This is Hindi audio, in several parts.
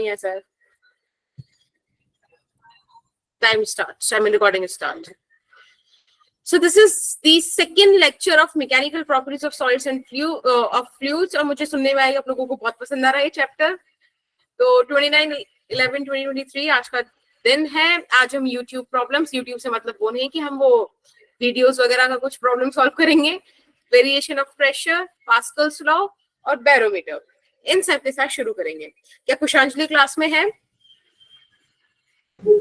Yes, sir. Time starts. I mean, recording start. So this is the second lecture of mechanical properties of solids and fluids. और मुझे सुनने में आएगा आप लोगों को बहुत पसंद आ रहा है ये चैप्टर. तो 29/11/2023 आज का दिन है. आज हम YouTube प्रॉब्लम्स, YouTube से मतलब वो नहीं कि हम वो वीडियोस वगैरह का कुछ प्रॉब्लम सॉल्व करेंगे. Variation of pressure, Pascal's law और बैरोमीटर, इन सब के साथ शुरू करेंगे. क्या कुशांजलि क्लास में है?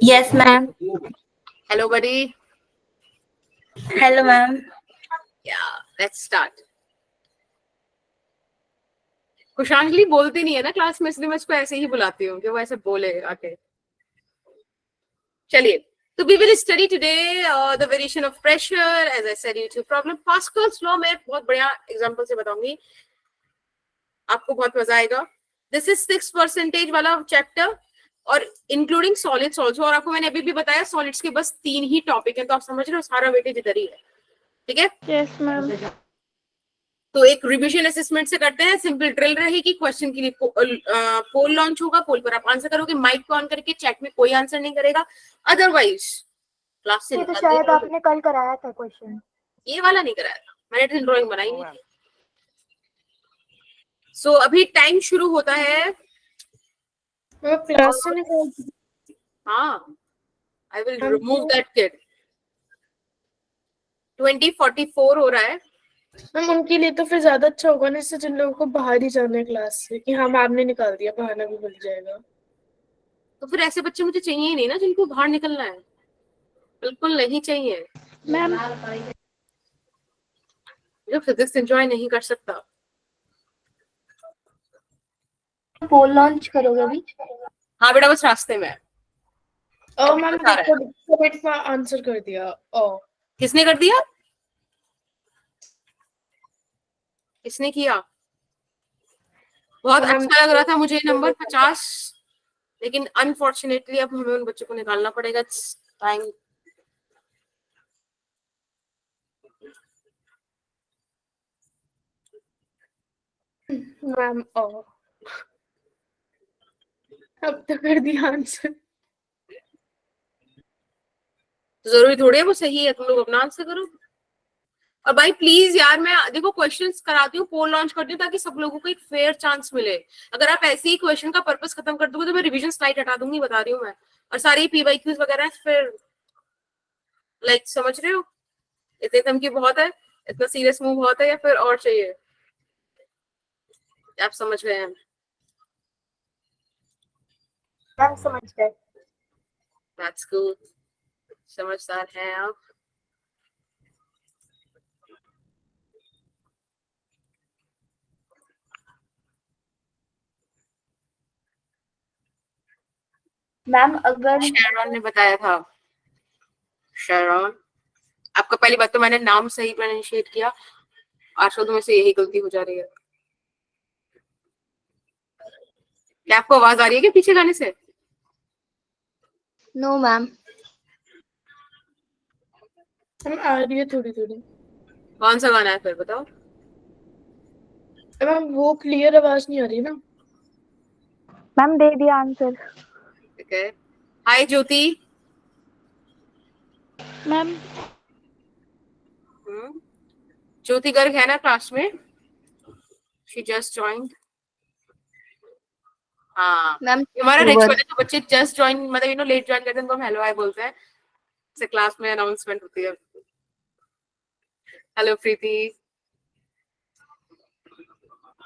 Yes, ma'am. Hello, buddy. Hello, ma'am. Yeah, let's start. कुशांजलि बोलती नहीं है ना क्लास में, इसलिए मैं उसको ऐसे ही बुलाती हूँ कि वो ऐसे बोले आके. चलिए, तो we will study today the variation of pressure, as I said, YouTube problem. Pascal's law मैं बहुत बढ़िया एग्जांपल से बताऊंगी, आपको बहुत मजा आएगा. This is 6% वाला चैप्टर और इंक्लूडिंग सॉलिड्स ऑल्सो. और आपको मैंने अभी भी बताया सॉलिड्स के बस 3 ही टॉपिक है, तो आप समझ रहे हो सारा वेटेज इधर ही है. ठीक है? Yes, ma'am. तो एक रिवीजन असेसमेंट से करते हैं. सिंपल ड्रिल रहेगी. क्वेश्चन के लिए पोल लॉन्च होगा. पोल पर आप आंसर करोगे. माइक को ऑन करके. चैट में कोई आंसर नहीं करेगा, अदरवाइज क्लास से तो शायद आपने कल कराया था क्वेश्चन. ये वाला नहीं कराया था, मैंने ड्राइंग बनाई नहीं थी. सो अभी टाइम शुरू होता है. क्लास से निकाल. हाँ, I will remove that kid. 20:44 हो रहा है. मैम उनके लिए तो फिर ज्यादा अच्छा होगा ना, इससे जिन लोगों को बाहर ही जाना है क्लास से कि हाँ मैम ने निकाल दिया, बहाना भी मिल जाएगा. तो फिर ऐसे बच्चे मुझे चाहिए ही नहीं ना जिनको बाहर निकलना है. बिल्कुल नहीं चाहिए. मैम जो फिजिक्स एंजॉय नहीं कर सकता. पोल लॉन्च करोगे अभी? हाँ बेटा, बस रास्ते में. ओ मैम कमेंट में आंसर कर दिया. ओ किसने कर दिया? किसने किया? बहुत अच्छा लग रहा था मुझे नंबर 50, लेकिन अनफॉर्चुनेटली अब हमें उन बच्चों को निकालना पड़ेगा. टाइम मैम ओ अब तो कर दिया आंसर. तो जरूरी थोड़ी है वो सही है. तुम लोग अपना आंसर करो. और भाई प्लीज यार, मैं देखो क्वेश्चंस कराती हूँ, पोल लॉन्च करती हूँ ताकि सब लोगों को एक फेयर चांस मिले. अगर आप ऐसे ही क्वेश्चन का पर्पस खत्म कर दोगे तो मैं रिवीजन स्लाइड हटा दूंगी, बता रही हूँ मैं. और सारी पीवाईक्यूज वगैरह फिर लाइक समझ रहे हो, इतने धमकी बहुत है, इतना सीरियस मूव बहुत है, या फिर और चाहिए? आप समझ गए हैं? मैम समझ गए. That's good. समझदार हैं आप. मैम अगर शेरॉन ने बताया था. शेरॉन, आपका पहली बात तो मैंने नाम सही प्रोनाउंशिएट किया. आजकल तो मुझसे यही गलती हो जा रही है. क्या आपको आवाज आ रही है क्या पीछे गाने से? No ma'am. मैम आ रही है थोड़ी थोड़ी. कौन सा गाना है फिर बताओ? मैम वो क्लियर आवाज नहीं आ रही ना. मैम दे दिया आंसर. ठीक है. हाय ज्योति. मैम ज्योति गर्ग है ना क्लास में? She just joined. हाँ मैम हमारा नेक्स्ट वाले जो बच्चे जस्ट जॉइन, मतलब लेट ज्वाइन करते हैं उनको हम हेलो हाय बोलते हैं. से क्लास में अनाउंसमेंट होती है. हेलो प्रीति.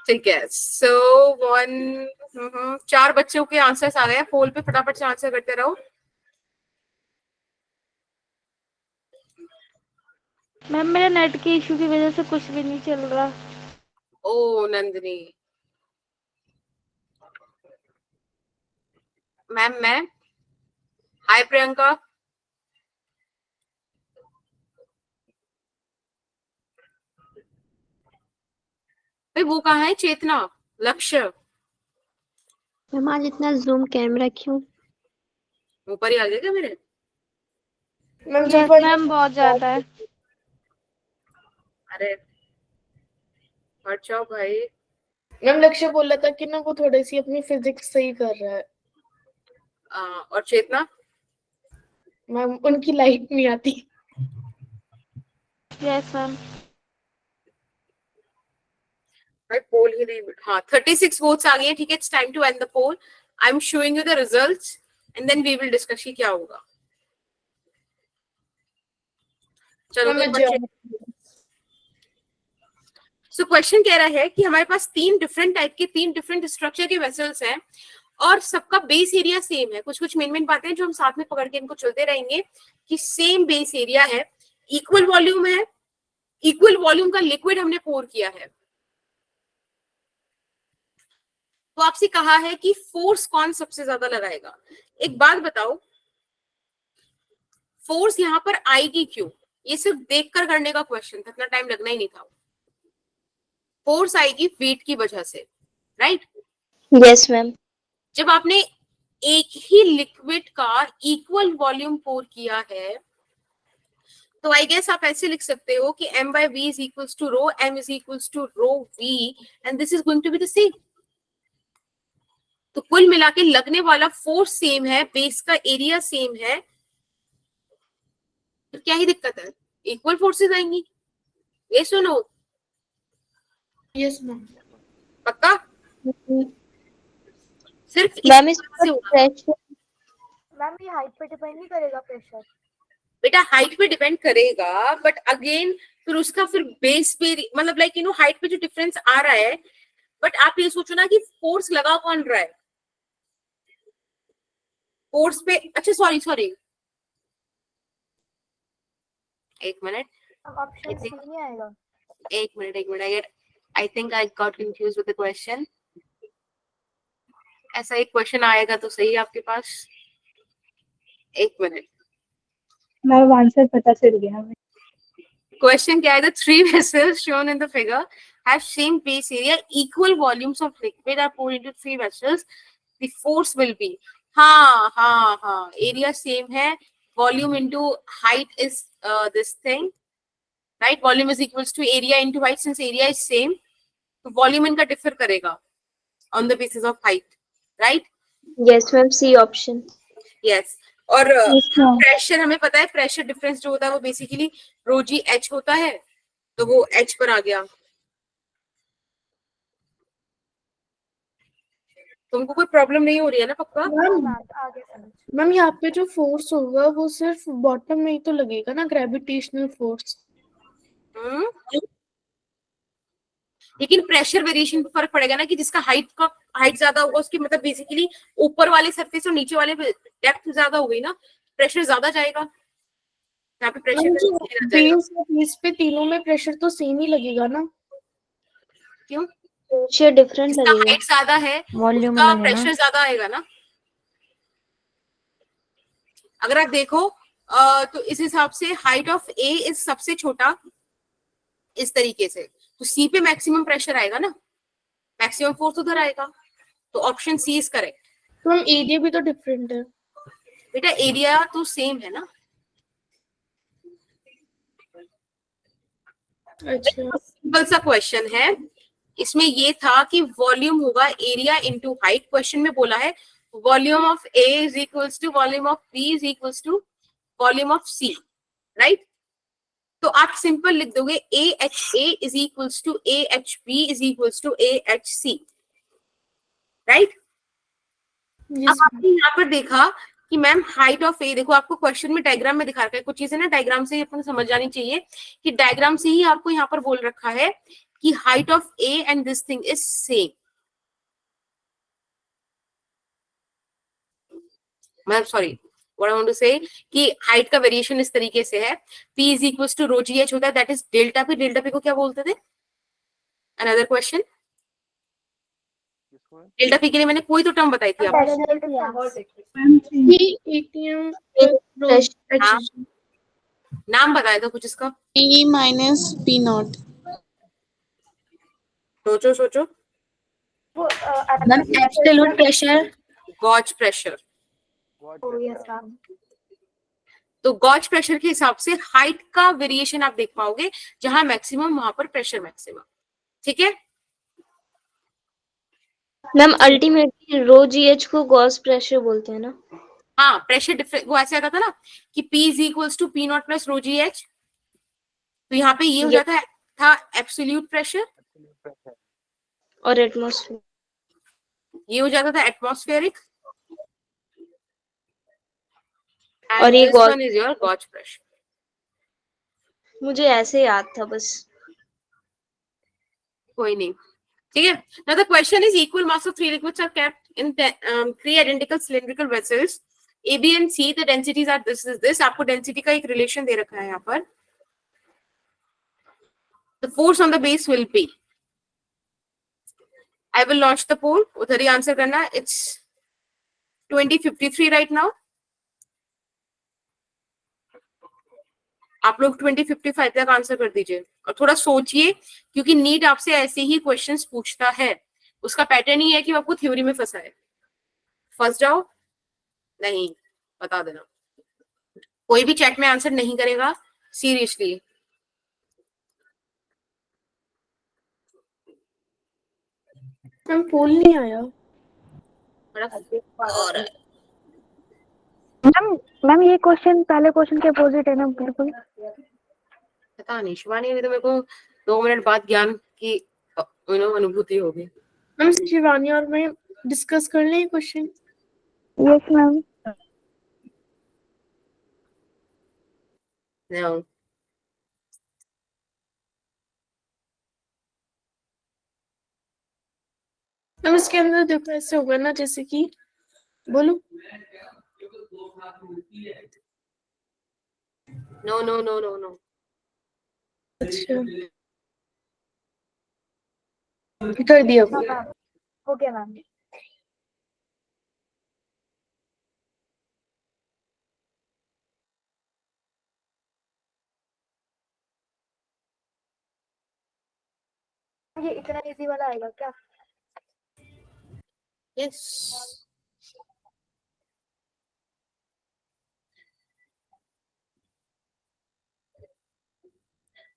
ठीक है. सो 4 बच्चों के आंसर्स आ गए हैं. पोल पे फटाफट से आंसर करते रहो. मैम मेरा नेट के इशू की वजह से कुछ भी नहीं चल रहा. ओ नंदिनी मैम. मैं हाय प्रियंका. भाई वो कहाँ है चेतना, लक्ष्य? मैम आज इतना जूम कैमरा क्यों? ऊपर ही आ गया क्या मेरे? मैम बहुत ज्यादा है. अरे हट जाओ भाई. मैम लक्ष्य बोल रहा था कि ना वो थोड़ी सी अपनी फिजिक्स सही कर रहा है. और चेतना? मैम उनकी लाइट नहीं आती। Yes ma'am. भाई पोल ही नहीं, हाँ 36 वोट्स आ गए हैं, ठीक है। It's time to end the poll. I am showing you the results and then we will discuss कि क्या होगा। चलो मैम तो सो क्वेश्चन कह रहा है कि हमारे पास 3 डिफरेंट टाइप के 3 डिफरेंट स्ट्रक्चर के वेसल्स हैं और सबका बेस एरिया सेम है। कुछ कुछ मेन बातें हैं जो हम साथ में पकड़ के इनको चलते रहेंगे कि सेम बेस एरिया है, इक्वल वॉल्यूम है, इक्वल वॉल्यूम का लिक्विड हमने पोर किया है। तो आपसे कहा है कि फोर्स कौन सबसे ज्यादा लगाएगा। एक बात बताओ, फोर्स यहाँ पर आएगी क्यों? ये सिर्फ देखकर करने का क्वेश्चन था, इतना टाइम लगना ही नहीं था। फोर्स आएगी वेट की वजह से, राइट? Yes ma'am. जब आपने एक ही लिक्विड का इक्वल वॉल्यूम पोर किया है तो आई गेस आप ऐसे लिख सकते हो कि m by v is equals to rho, m is equals to rho v and this is going to be the same। तो कुल मिला के लगने वाला फोर्स सेम है, बेस का एरिया सेम है, तो क्या ही दिक्कत है? इक्वल फोर्सेस आएंगी। ये सुनो, यस मैम। पक्का? सिर्फ मैम इस इस बात से होगा। प्रेशर, मैम ये हाइट पे डिपेंड नहीं करेगा प्रेशर? बेटा हाइट पे डिपेंड करेगा, बट अगेन फिर उसका फिर बेस पे मतलब लाइक हाइट पे जो डिफरेंस आ रहा है, बट आप ये सोचो ना कि फोर्स लगा कौन रहा है फोर्स पे। अच्छा सॉरी सॉरी, एक मिनट ऑप्शन सी नहीं आएगा? एक minute I think I got confuse with the question. ऐसा एक क्वेश्चन आएगा तो सही आपके पास, एक मिनट। मैम आंसर पता चल गया हमें। क्वेश्चन क्या है? The 3 vessels shown in the figure have same base area, equal volumes of liquid are poured into 3 vessels, the force will be। हाँ एरिया सेम है, volume into height is this thing, right? Volume is equals to area into height, since area is same तो वॉल्यूम इनका डिफर करेगा on the basis of height, right? Yes ma'am, C option. Yes. और प्रेशर हमें पता है, प्रेशर डिफरेंस जो होता है वो बेसिकली रो जी एच होता है, तो वो एच पर आ गया। तुमको कोई प्रॉब्लम नहीं हो रही है ना? पक्का? मैम यहाँ पे जो फोर्स होगा वो सिर्फ बॉटम में ही तो लगेगा ना, ग्रेविटेशनल फोर्स। लेकिन प्रेशर वेरिएशन पे फर्क पड़ेगा ना, कि जिसका हाइट ज्यादा होगा उसकी मतलब बेसिकली ऊपर वाले सरफेस और नीचे वाले डेप्थ ज्यादा हो गई ना, प्रेशर ज्यादा जाएगा। यहाँ पे प्रेशर बेस पे तीनों में प्रेशर तो सेम ही लगेगा ना? क्यों? प्रेशर डिफरेंट जिसका लगेगा, हाइट ज्यादा है वॉल्यूम उसका लगेगा। प्रेशर ज्यादा आएगा ना। अगर आप देखो तो इस हिसाब से हाइट ऑफ ए इज सबसे छोटा, इस तरीके से, तो सी पे मैक्सिमम प्रेशर आएगा ना, मैक्सिमम फोर्स उधर आएगा। तो ऑप्शन सी इज करेक्ट। तो हम एरिया भी तो डिफरेंट है। बेटा एरिया तो सेम है ना। अच्छा, सिंपल सा क्वेश्चन है, इसमें ये था कि वॉल्यूम होगा एरिया इनटू हाइट। क्वेश्चन में बोला है volume of A is equals to volume of B is equals to volume of C, right? तो आप सिंपल लिख दोगे A H A is equals to A H B is equals to A H C, right? अब आपने यहाँ पर देखा कि मैम हाइट ऑफ ए, देखो आपको क्वेश्चन में डायग्राम में दिखा रखा है, कुछ चीजें ना डायग्राम से ही अपन समझ जानी चाहिए कि डायग्राम से ही आपको यहाँ पर बोल रखा है कि height of A and this thing is same. Ma'am sorry, what I want to say कि हाइट का वेरिएशन इस तरीके से है, P is equals to rho g h होता है, that is delta P. Delta P को क्या बोलते थे? अनदर क्वेश्चन, डेल्टा पी के लिए मैंने कोई तो टर्म बताई थी आपको। नाम बताया था कुछ इसका? P minus P naught। सोचो सोचो। Absolute pressure, gauge pressure. तो गॉज प्रेशर के हिसाब से हाइट का वेरिएशन आप देख पाओगे, जहां मैक्सिमम वहां पर प्रेशर मैक्सिमम, ठीक है? मैम अल्टीमेटली रो जी एच को गॉस प्रेशर बोलते हैं ना? हाँ, प्रेशर डिफरेंस वो ऐसे आता था ना कि P is equals to P not plus rho g h, तो यहाँ पे ये हो जाता है था एब्सोल्यूट प्रेशर, और एटमॉस्फेयर। ये हो जाता था एटमॉस्फेरिक, और एंड ये this gauge, one is your gauge pressure. मुझे ऐसे याद था बस। कोई नहीं, ठीक है. Now the question is equal mass of three liquids are kept in three identical cylindrical vessels A, B and C. The densities are this is this. आपको density का एक relation दे रखा है यहाँ पर. The force on the base will be. I will launch the poll. उधर ही आंसर करना. It's 2053 right now. आप लोग 2055 तक आंसर कर दीजिए और थोड़ा सोचिए, क्योंकि नीट आपसे ऐसे ही क्वेश्चंस पूछता है. उसका पैटर्न ही है कि आपको थ्योरी में फंसाए. फंस जाओ नहीं, बता देना. कोई भी चैट में आंसर नहीं करेगा सीरियसली. मैम पोल नहीं आया. बड़ा और मैम मैम ये क्वेश्चन पहले क्वेश्चन के अपोजिट है ना बिल्कुल. पता नहीं शिवानी, अभी तो मेरे को 2 मिनट बाद ज्ञान की अनुभूति होगी. मैम शिवानी और मैं डिस्कस कर लें question. Yes ma'am. No. Ma'am इसके अंदर देखो ऐसे होगा ना, जैसे कि बोलो. No, no, no, no, no. अच्छा कर दिया वो. मैम हो गया मैम. ये इतना इजी वाला आएगा क्या? Yes.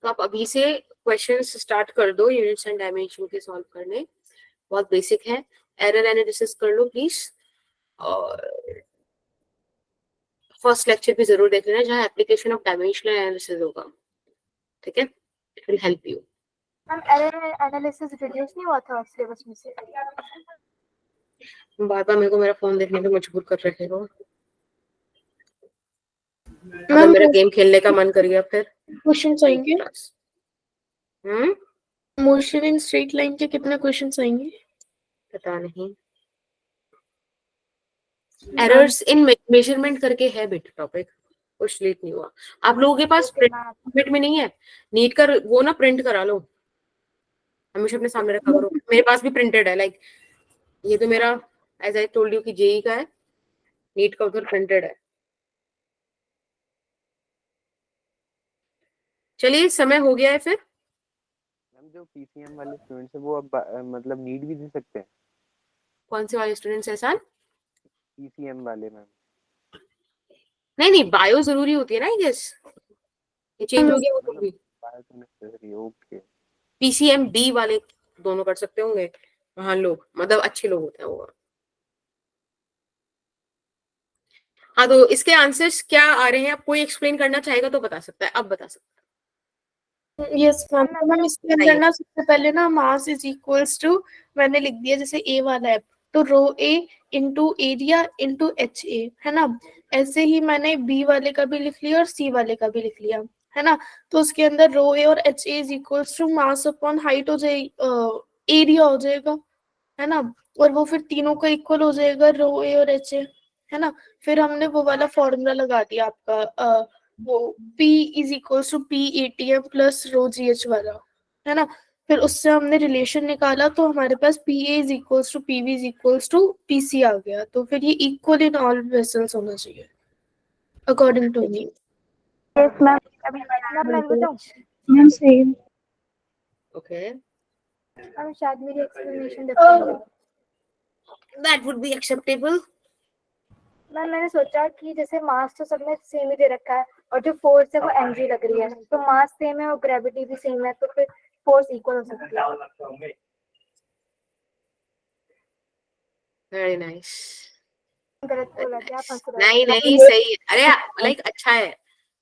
तो आप अभी से क्वेश्चंस स्टार्ट कर दो यूनिट्स एंड डायमेंशन के सॉल्व करने. बहुत बेसिक है. एरर एनालिसिस कर लो प्लीज. और फर्स्ट लेक्चर भी जरूर देख लेना जहाँ एप्लीकेशन ऑफ डायमेंशनल एनालिसिस होगा. ठीक है, it will help you. Ma'am error analysis reduce नहीं हुआ था सिलेबस में से? बार बार मेरे को मेरा फोन देखने पे मजबूर कर रहे हो. अगर मैम मेरा गेम खेलने का मन कर गया फिर. क्वेश्चन आएंगे. हम्म, मोशन इन स्ट्रेट लाइन के कितने क्वेश्चन आएंगे? पता नहीं. एरर्स इन मेजरमेंट करके है बेटा टॉपिक, कुछ लेट नहीं हुआ. आप लोगों के पास प्रिंट में नहीं है नीट का वो ना, प्रिंट करा लो. हमेशा अपने सामने रखा करो. मेरे पास भी प्रिंटेड है. लाइक ये तो मेरा एज आई टोल्ड यू कि जेई का है, नीट का उधर प्रिंटेड है. चलिए समय हो गया है फिर. मैम जो पीसीएम वाले स्टूडेंट्स है वो अब मतलब नीट भी दे सकते हैं? कौन से वाले स्टूडेंट्स ऐसा? पीसीएम वाले मैम. नहीं नहीं, बायो जरूरी होती है ना. आई गेस ये चेंज हो गया वो तो भी. Biochemistry okay. पीसीएम बी वाले दोनों कर सकते होंगे. वहां लोग मतलब अच्छे लोग होते हैं वो. हाँ, तो इसके आंसर्स क्या आ रहे हैं? आप कोई एक्सप्लेन करना चाहेगा तो बता सकता है. अब बता सकता यस मैम. तो मैम इसके अंदर ना सबसे पहले ना मास इज इक्वल्स टू मैंने लिख दिया जैसे ए वाला है तो rho A into area into h A है ना. ऐसे ही मैंने बी वाले का भी लिख लिया और सी वाले का भी लिख लिया है ना. तो उसके अंदर रो ए और H A is equals to mass upon height हो जाएगी, एरिया हो जाएगा है ना. और वो फिर तीनों का इक्वल हो जाएगा रो ए और एच ए है ना. फिर हमने वो वाला फॉर्मूला लगा दिया आपका वो P is equals to P ATM plus rho g h वाला है ना. फिर उससे हमने रिलेशन निकाला तो हमारे पास P A is equals to P V is equals to P C आ गया. तो फिर ये इक्वल इन ऑल वेसल्स होना चाहिए according to me. Yes ma'am. अभी मैं बताऊं? Ma'am same. ओके, मैम शायद मेरी एक्सप्लेनेशन डिफरेंट है. That would be acceptable. Ma'am मैंने सोचा कि जैसे मास तो सब में सेम ही दे रखा है और जो फोर्स है वो mg लग रही है, तो मास सेम है और ग्रेविटी भी सेम है, तो फिर फोर्स इक्वल हो सकती है. Very nice. गलत बोला क्या? आप हंस रहे नहीं हो? नहीं सही है। अरे लाइक अच्छा है,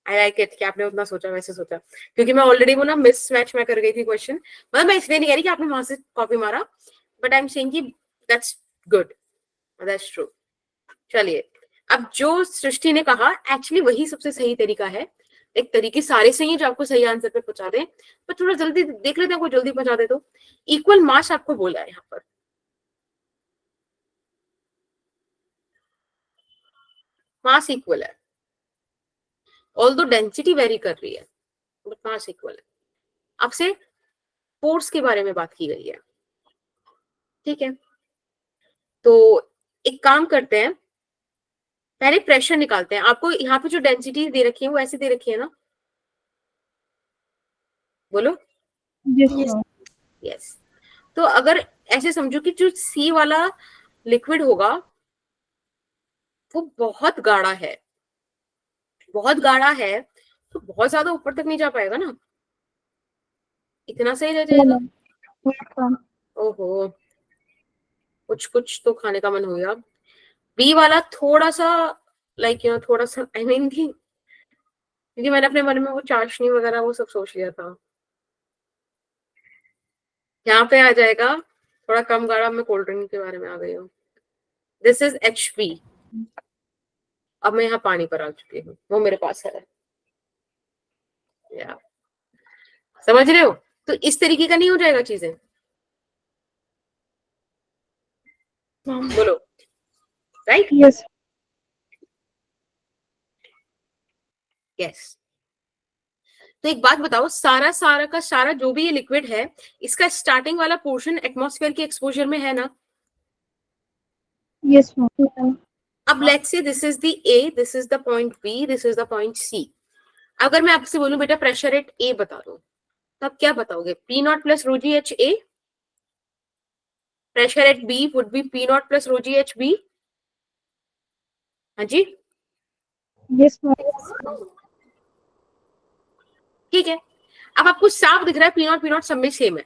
आई लाइक इट कि आपने उतना सोचा, वैसे सोचा, क्योंकि मैं ऑलरेडी वो ना मिस मैच में कर गई थी क्वेश्चन। मतलब मैं इसलिए नहीं कह रही कि आपने वहां से कॉपी मारा, बट आई एम सेइंग कि दैट्स गुड, दैट्स ट्रू। चलिए, अब जो सृष्टि ने कहा एक्चुअली वही सबसे सही तरीका है। एक तरीके सारे सही है जो आपको सही आंसर पे पहुंचा दें, पर थोड़ा जल्दी देख लेते हैं, कोई जल्दी पहुंचा दे तो। इक्वल मास आपको बोला है यहाँ पर, मास इक्वल है, ऑल्दो डेंसिटी वेरी कर रही है, बट मास इक्वल है। आपसे फोर्स के बारे में बात की गई है, ठीक है। तो एक काम करते हैं, पहले प्रेशर निकालते हैं। आपको यहाँ पे जो डेंसिटी दे रखी है वो ऐसे दे रखी है ना, बोलो। यस। तो अगर ऐसे समझो कि जो सी वाला लिक्विड होगा वो बहुत गाढ़ा है, बहुत गाढ़ा है, तो बहुत ज्यादा ऊपर तक नहीं जा पाएगा ना, इतना सही रह जाएगा। ओहो, कुछ कुछ तो खाने का मन हो गया। बी वाला थोड़ा सा लाइक थोड़ा सा आई मीन की, क्योंकि मैंने अपने मन में वो चाशनी वगैरह वो सब सोच लिया था। यहाँ पे आ जाएगा थोड़ा कम गाढ़ा, मैं कोल्ड ड्रिंक के बारे में आ गई हूँ। This is HP। अब मैं यहाँ पानी पर आ चुकी हूँ, वो मेरे पास है, या समझ रहे हो? तो इस तरीके का नहीं हो जाएगा चीजें, बोलो, राइट? Yes yes. तो एक बात बताओ, सारा सारा का सारा जो भी ये लिक्विड है, इसका स्टार्टिंग वाला पोर्शन एटमॉस्फेयर के एक्सपोजर में है ना? Yes ma'am. अब let's say this is the A, this is the point B, this is the point C। अगर मैं आपसे बोलूं बेटा प्रेशर एट A बता दो, तब क्या बताओगे? P0 plus rho g H A। Pressure at B would be P0 plus rho g H B। हाँ जी, यस मैम। ठीक है। अब आपको साफ दिख रहा है P0 P0 सब में सेम है।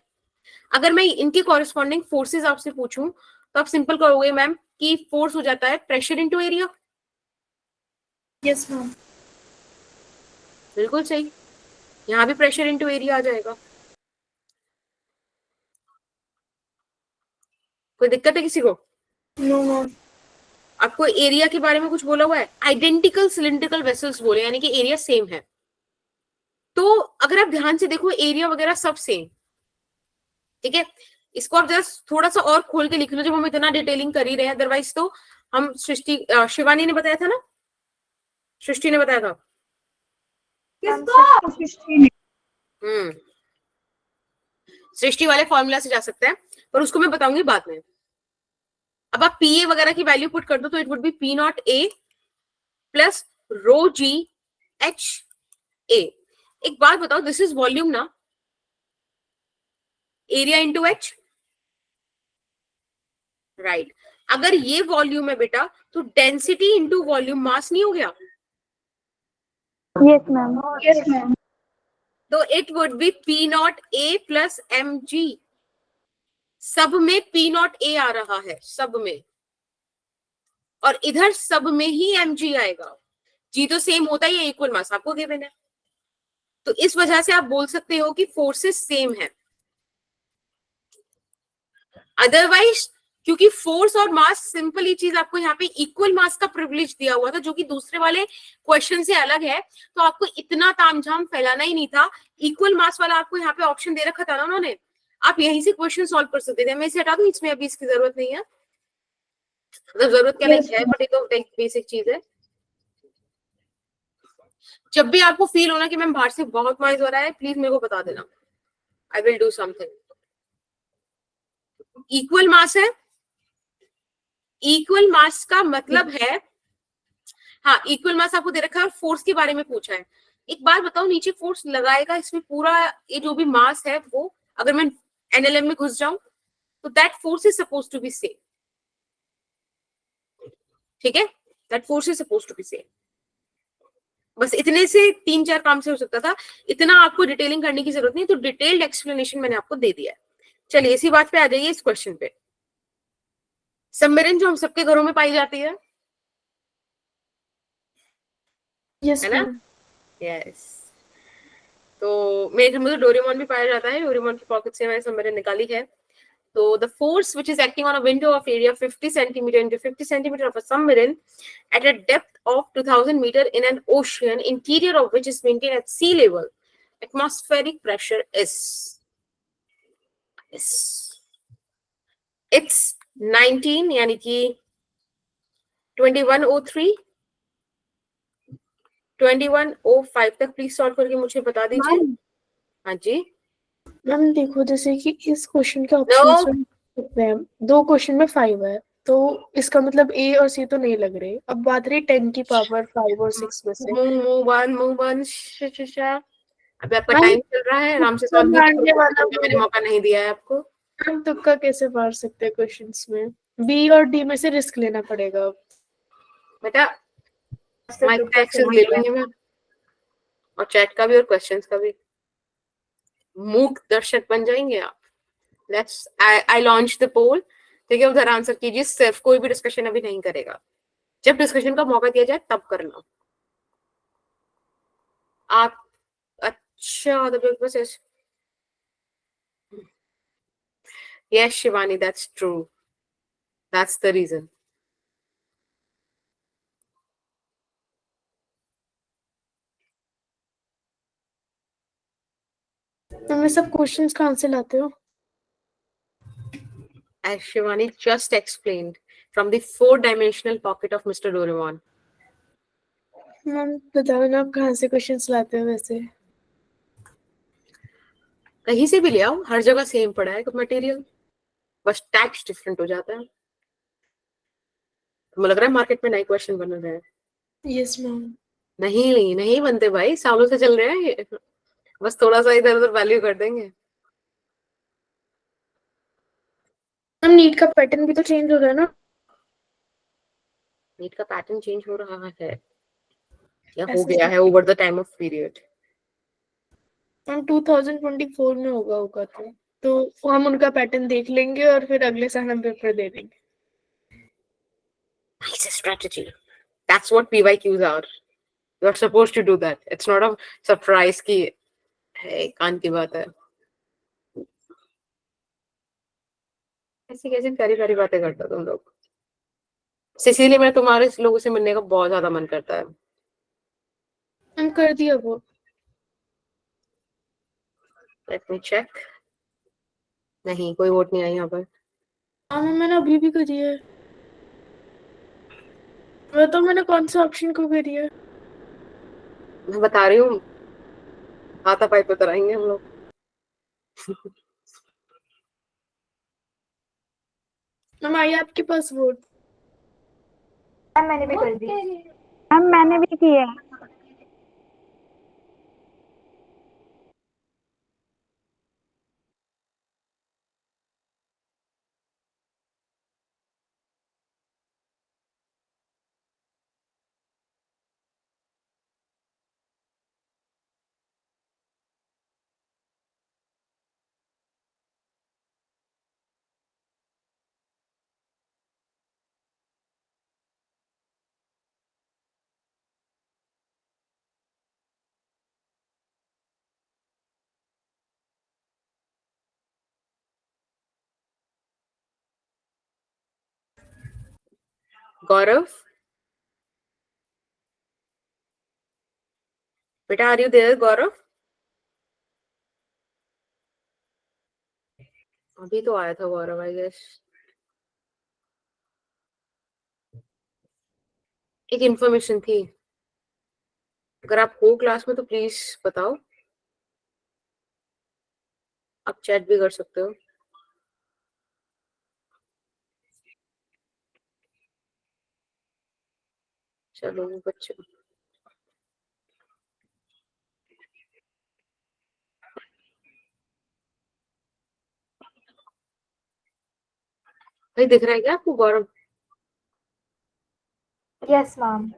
अगर मैं इनके कॉरेस्पॉन्डिंग फोर्सेस आपसे पूछूं तो आप सिंपल कहोगे मैम कि फोर्स हो जाता है pressure into area. Yes ma'am. बिल्कुल सही, यहाँ भी प्रेशर इनटू एरिया आ जाएगा। कोई दिक्कत है किसी को? No ma'am. आपको एरिया के बारे में कुछ बोला हुआ है? आइडेंटिकल सिलिंड्रिकल वेसल्स बोले, यानी कि एरिया सेम है। तो अगर आप ध्यान से देखो एरिया वगैरह सब सेम, ठीक है। इसको आप जस्ट थोड़ा सा और खोल के लिख लो, जब हम इतना डिटेलिंग कर ही रहे हैं, अदरवाइज तो हम सृष्टि शिवानी ने बताया था ना, सृष्टि ने बताया था। सृष्टि वाले फॉर्मूला से जा सकते हैं, पर उसको मैं बताऊंगी बाद में। अब आप PA वगैरह की वैल्यू पुट कर दो तो it would be P0 A plus rho g H A। एक बात बताओ, दिस इज वॉल्यूम ना, एरिया इंटू H, राइट। अगर ये वॉल्यूम है बेटा तो डेंसिटी इंटू वॉल्यूम मास नहीं हो गया? Yes ma'am. Yes ma'am. तो it would be P0 A plus mg। सब में P0 A आ रहा है, सब में, और इधर सब में ही mg आएगा। जी तो सेम होता ही है, इक्वल मास आपको गिवन है, तो इस वजह से आप बोल सकते हो कि फोर्सेस सेम है। अदरवाइज क्योंकि फोर्स और मास सिंपल ही चीज, आपको यहाँ पे इक्वल मास का प्रिविलेज दिया हुआ था जो कि दूसरे वाले क्वेश्चन से अलग है, तो आपको इतना तामझाम फैलाना ही नहीं था। इक्वल मास वाला आपको यहाँ पे ऑप्शन दे रखा था ना उन्होंने, आप यहीं से क्वेश्चन सॉल्व कर सकते थे। मैं इसे हटा दूं, इसमें अभी इसकी जरूरत नहीं है, मतलब जरूरत क्या नहीं है, बट ये तो बेसिक चीज है। जब भी आपको फील होना कि मैम बाहर से बहुत नॉइज हो रहा है, प्लीज मेरे को बता देना, I will do something. Equal मास है, इक्वल मास का मतलब है, हाँ इक्वल मास आपको दे रखा है और फोर्स के बारे में पूछा है। एक बात बताओ, नीचे फोर्स लगाएगा इसमें पूरा ये जो भी मास है वो, अगर मैं NLM में घुस जाऊं तो that force is suppose to be same, ठीक है, that force is suppose to be same. बस इतने से 3-4 काम से हो सकता था, इतना आपको डिटेलिंग करने की जरूरत नहीं, तो डिटेल्ड एक्सप्लेनेशन मैंने आपको दे दिया है। चलिए इसी बात पे आ जाइए, इस क्वेश्चन पे। सबमरीन जो हम सबके घरों में पाई जाती है, यस है ना? मैम। यस। तो मेरे घर में तो डोरेमोन भी पाया जाता है, डोरेमोन की पॉकेट से मैंने सब मैंने निकाली है. So the force which is acting on a window of area 50 centimeter into 50 centimeter of a submarine at a depth of 2000 meter in an ocean, interior of which is maintained at sea level, atmospheric pressure is it's 19 यानी कि 2103 2105 तक प्लीज सॉल्व करके मुझे बता दीजिए. मैम हाँ जी. मैम देखो, जैसे कि इस क्वेश्चन के No. ऑप्शंस में कितने हैं? 2 क्वेश्चन में 5 है, तो इसका मतलब ए और सी तो नहीं लग रहे. अब बात रही 10 की पावर 5 और 6 में से. move on. अभी आपका मैम टाइम चल रहा है, आराम से सॉल्व मारने वाला कीजिए, मैंने मौका नहीं दिया है आपको. हम तुक्का कैसे मार सकते हैं क्वेश्चंस में? बी और डी में से रिस्क लेना पड़ेगा. बेटा माइक का एक्सेस ले लूंगी मैं, और चैट का भी और क्वेश्चंस का भी. मूक दर्शक बन जाएंगे आप. लेट्स आई लॉन्च द पोल. ठीक है, उधर आंसर कीजिए. सिर्फ कोई भी डिस्कशन अभी नहीं करेगा. जब डिस्कशन का मौका दिया जाए तब करना. आप अच्छा the big boss is yes Shivani, that's true. That's the reason. तुम ये सब क्वेश्चंस कहाँ से लाते हो? As Shivani just explained, from the 4-dimensional pocket of Mr. Doraemon. Ma'am बताओ ना, आप कहाँ से क्वेश्चंस लाते हो वैसे? कहीं से भी ले आओ, हर जगह सेम पड़ा है मटेरियल, बस टैक्स डिफरेंट हो जाता है. मुझे लग रहा है मार्केट में नए क्वेश्चन बन रहे हैं. Yes ma'am. नहीं नहीं बनते भाई, सालों से चल रहे हैं ये. बस थोड़ा सा इधर उधर वैल्यू कर देंगे. मैम नीट का पैटर्न भी तो चेंज हो रहा है ना? नीट का पैटर्न चेंज हो रहा है या हो ऐसे गया है over the time of period. Ma'am 2024 में होगा तो हम उनका पैटर्न देख लेंगे और फिर अगले साल हम पेपर दे देंगे. Nice strategy. That's what PYQs are. You're supposed to do that. It's not a surprise की है, कान की बात है. ऐसी कैसी प्यारी प्यारी बातें करते हो तुम लोग. इसीलिए मैं तुम्हारे लोगों से मिलने का बहुत ज्यादा मन करता है. हम कर दिया वो. Let me check. नहीं, कोई वोट नहीं आई यहाँ पर. हाँ मैम, मैंने अभी भी करी है. बताओ मैंने कौन सा ऑप्शन को करी है? मैं बता रही हूँ, हाथापाई पे कराएंगे हम लोग. मैम आई आपके पास वोट? मैम मैंने भी कर दी. मैम मैंने भी किया है। गौरव बेटा, आर यू देयर गौरव? अभी तो आया था गौरव आई गेस. एक इंफॉर्मेशन थी, अगर आप हो क्लास में तो प्लीज बताओ. आप चैट भी कर सकते हो. चलो बच्चों, भाई दिख रहा है क्या आपको गौरव? Yes ma'am.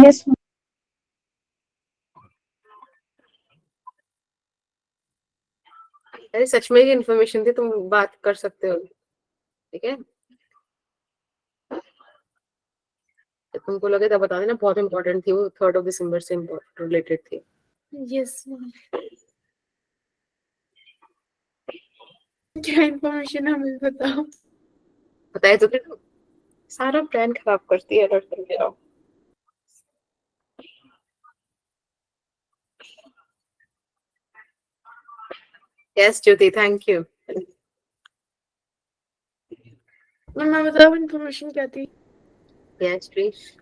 यस अरे सच में ये इन्फॉर्मेशन थी, तुम बात कर सकते हो. ठीक है, तुमको लगे तो बता देना, बहुत इंपॉर्टेंट थी वो, 3rd of December से रिलेटेड थी। Yes ma'am. क्या इन्फॉर्मेशन हमें बताओ। बताए तो फिर सारा प्लान खराब करती है लड़की मेरा। Yes Jyoti, thank you. मैं बताओ इन्फॉर्मेशन क्या थी। Yes please.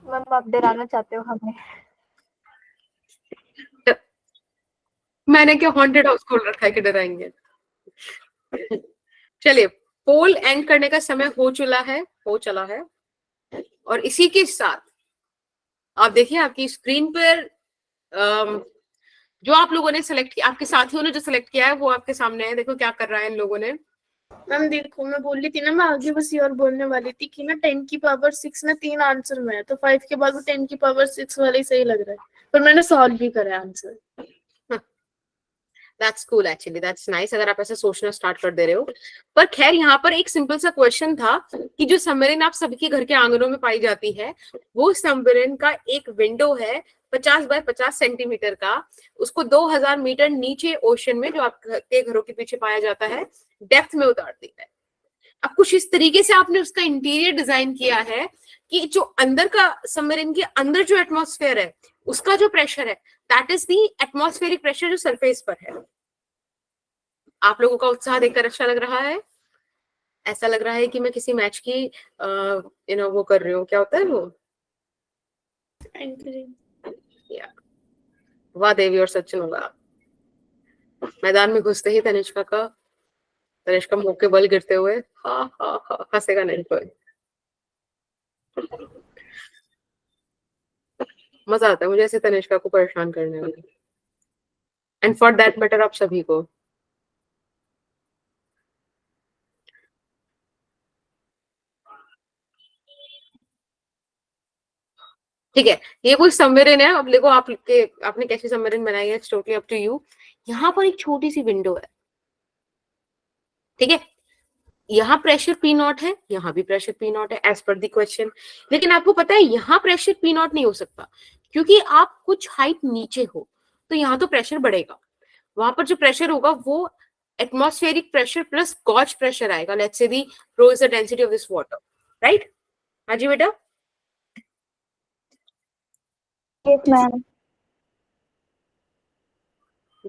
मैम आप डराना चाहते हो हमें? मैंने क्या हॉन्टेड हाउस खोल रखा है कि डराएंगे? चलिए, पोल एंड करने का समय हो चला है और इसी के साथ आप देखिए आपकी स्क्रीन पर जो आप लोगों ने सेलेक्ट किया, आपके साथियों ने जो सेलेक्ट किया है वो आपके सामने है। देखो क्या कर रहा है इन लोगों ने। मैम देखो, मैं बोल रही थी ना, मैं आगे बस ये और बोलने वाली थी कि ना 10 की पावर 6 ना 3 आंसर में है, तो 5 के बाद वो 10 की पावर 6 वाला ही सही लग रहा है, पर मैंने सॉल्व भी करा answer. That's cool actually, that's nice अगर आप ऐसे सोचना स्टार्ट कर दे रहे हो। पर खैर यहाँ पर एक सिंपल सा क्वेश्चन था कि जो सबमरीन आप सबके घर के आंगनों में पाई जाती है, वो सबमरीन का एक विंडो है 50 बाय 50 सेंटीमीटर का, उसको 2000 मीटर नीचे ओशन में, जो आपके घरों के पीछे पाया जाता है, डेप्थ में उतार दी है। अब कुछ इस तरीके से आपने उसका इंटीरियर डिजाइन किया है कि जो अंदर का सबमरीन के अंदर जो एटमॉस्फेयर है उसका जो प्रेशर है, that is the atmospheric pressure जो सरफेस पर है। आप लोगों का उत्साह देखकर अच्छा लग रहा है? ऐसा लग रहा है कि मैं किसी मैच की वो कर रही हूँ, क्या होता है वो, वाह देवी और सचिन होगा। मैदान में घुसते ही तनिष्का मुंह के बल गिरते हुए हा हा हा हंसेगा नहीं कोई। मजा आता है मुझे ऐसे तनिष्का को परेशान करने में, एंड फॉर दैट मैटर आप सभी को। ठीक है, ये कोई सबमरीन है। अब देखो आपने कैसी सबमरीन बनाई है, it's totally up to you. यहाँ पर एक छोटी सी विंडो है, ठीक है, यहाँ प्रेशर पी नॉट है, यहाँ भी प्रेशर पी नॉट है एज पर द क्वेश्चन। लेकिन आपको पता है यहाँ प्रेशर पी नॉट नहीं हो सकता, क्योंकि आप कुछ हाइट नीचे हो, तो यहाँ तो प्रेशर बढ़ेगा। वहां पर जो प्रेशर होगा वो atmospheric pressure plus gauge pressure आएगा। Let's say the rho is the density of this water, right? हाँ जी बेटा। Yes ma'am.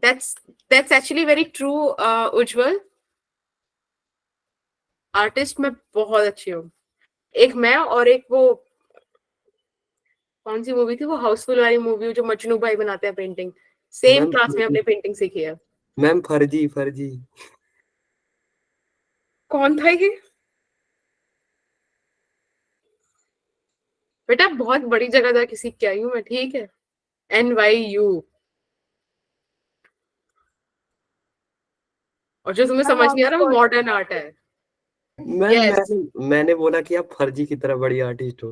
That's actually very true, Ujjwal. Artist में बहुत अच्छी हूँ। एक मैं और एक वो कौन सी मूवी थी, वो हाउसफुल वाली मूवी जो मजनू भाई बनाते हैं पेंटिंग, सेम क्लास में हमने पेंटिंग सीखी है। मैम फर्जी कौन था ये बेटा? बहुत बड़ी जगह जा किसी क्या आई हूँ मैं, ठीक है। NYU। और जो तुम्हें समझ नहीं आ रहा वो मॉडर्न आर्ट है। Ma'am Yes. मैंने बोला कि आप फर्जी की तरह बड़ी आर्टिस्ट हो।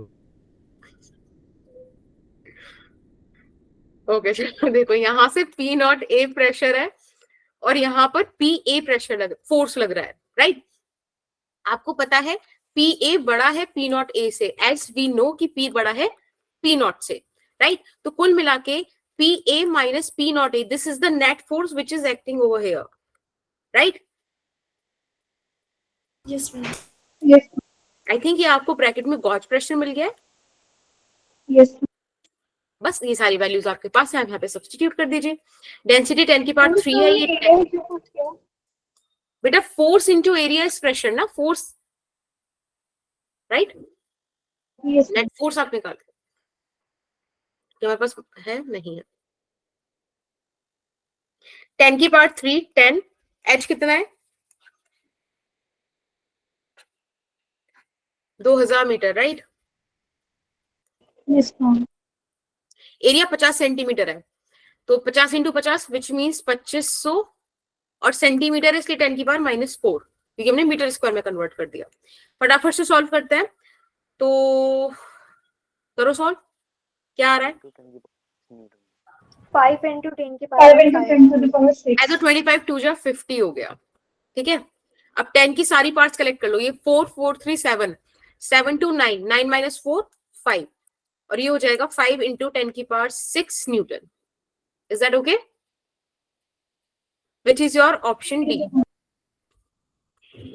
ओके चलो देखो, यहाँ से P नॉट A प्रेशर है और यहाँ पर PA प्रेशर फोर्स लग रहा है, राइट? आपको पता है PA बड़ा है P नॉट A से, एज वी नो कि P बड़ा है P नॉट से, राइट? तो कुल मिला के PA minus P not A, this is the net force which is acting over here, right? Yes ma'am. Yes I think ये आपको ब्रैकेट में गॉज प्रेशर मिल गया है। यस। बस ये सारी वैल्यूज आपके पास है, आप यहाँ पे सब्स्टिट्यूट कर दीजिए। डेंसिटी 10 की पावर 3 है ये बेटा, force into area is pressure ना, force, right? Yes. Net force आप निकाल जो हमारे पास है, नहीं है। 10 की पावर 3 10, एच कितना है? 2000 metre, right? Yes ma'am. Area 50 centimetre है, तो 50 इंटू 50 विच मीन्स 2500, और सेंटीमीटर है इसलिए 10 की पावर -4, क्योंकि हमने मीटर स्क्वायर में कन्वर्ट कर दिया। फटाफट से सॉल्व करते हैं, तो करो सॉल्व। क्या आ रहा है? 5 into 10 की पावर 6। ऐसा 25 2 जा 50 हो गया, ठीक है। अब 10 की सारी पार्ट्स कलेक्ट कर लो, ये 4 4 3 7, 7 to 9, 9 minus 4, 5, और ये हो जाएगा 5 into 10 की power 6 Newton. Is that okay? Which is your option D?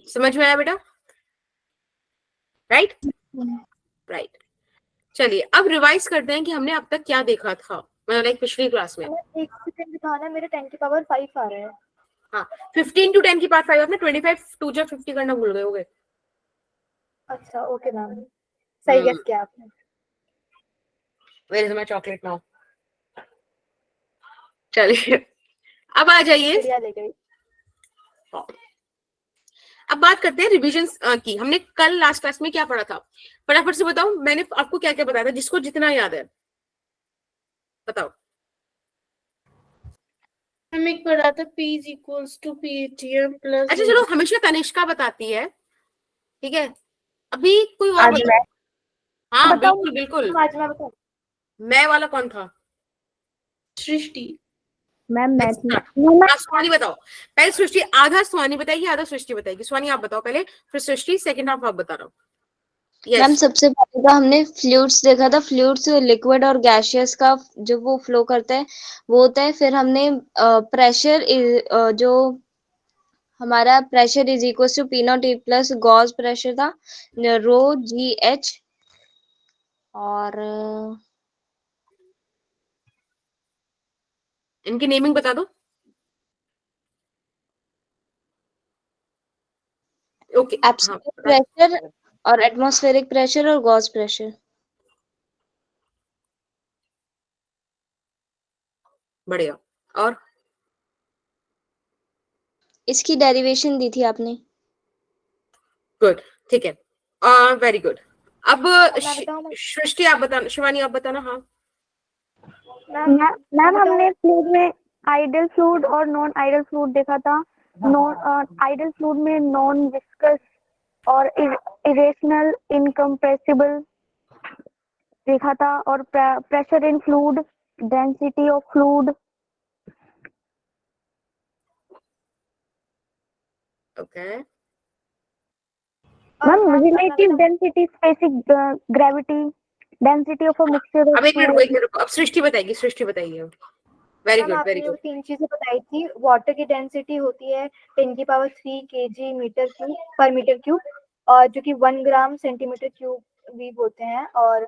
समझ में आया बेटा? Right right. चलिए अब रिवाइज करते हैं कि हमने अब तक क्या देखा था, मतलब लाइक पिछली क्लास में. एक सेकंड दिखाना, मेरे 10 की पावर 5 आ रहा है. हाँ 15 to 10 की पावर 5, आपने 25 2 जा 50 करना भूल गए होगे. अच्छा ओके मैम, सही गेस किया आपने. Where is my chocolate now? चलिए अब आ जाइए. बढ़िया ले गई. अब बात करते हैं रिविजन की. हमने कल लास्ट क्लास में क्या पढ़ा था, फटाफट से बताओ. मैंने आपको क्या क्या बताया था, जिसको जितना याद है बताओ. हम एक पढ़ा था P is equals to PATM plus. अच्छा चलो, हमेशा तनिष्का बताती है, ठीक है. अभी कोई और बताओ. हाँ बिल्कुल बिल्कुल. आज मैं बताऊं. मैं वाला कौन था? सृष्टि. मैम मैं स्वानी बताओ. पहले सृष्टि, आधा स्वानी बताएगी, आधा सृष्टि बताएगी. स्वानी आप बताओ पहले, फिर सृष्टि सेकंड हाफ आप बता रहा हूँ. मैम सबसे पहले तो हमने फ्लूइड्स देखा था. फ्लूइड्स लिक्विड और गैसियस का जो वो फ्लो करता है वो होता है. फिर हमने प्रेशर जो हमारा pressure is equal to P naught E plus gauss pressure था, रो जी एच. और इनकी नेमिंग बता दो. ओके. एब्सोल्यूट प्रेशर और एटमॉस्फेरिक प्रेशर और गॉस प्रेशर. बढ़िया. और इसकी डेरिवेशन दी थी आपने. गुड, ठीक है. Very good. अब बताऊं? सृष्टि आप बताना, शिवानी आप बताना. हाँ मैम हमने फ्लूइड में आइडल फ्लूइड और नॉन आइडल फ्लूइड देखा था. नॉन आइडल फ्लूइड में नॉन विस्कस और इरेशनल इनकम्प्रेसिबल देखा था. और pressure in fluid, density of fluid. Okay. Ma'am relative density, specific gravity, density of a mixture. अब एक मिनट रुको. अब सृष्टि बताएगी, सृष्टि बताइए. Very good very good. 3 चीजें बताई थी. वाटर की डेंसिटी होती है 10 की पावर 3 kg मीटर क्यूब पर मीटर क्यूब, और जो कि 1 ग्राम सेंटीमीटर क्यूब भी होते हैं. और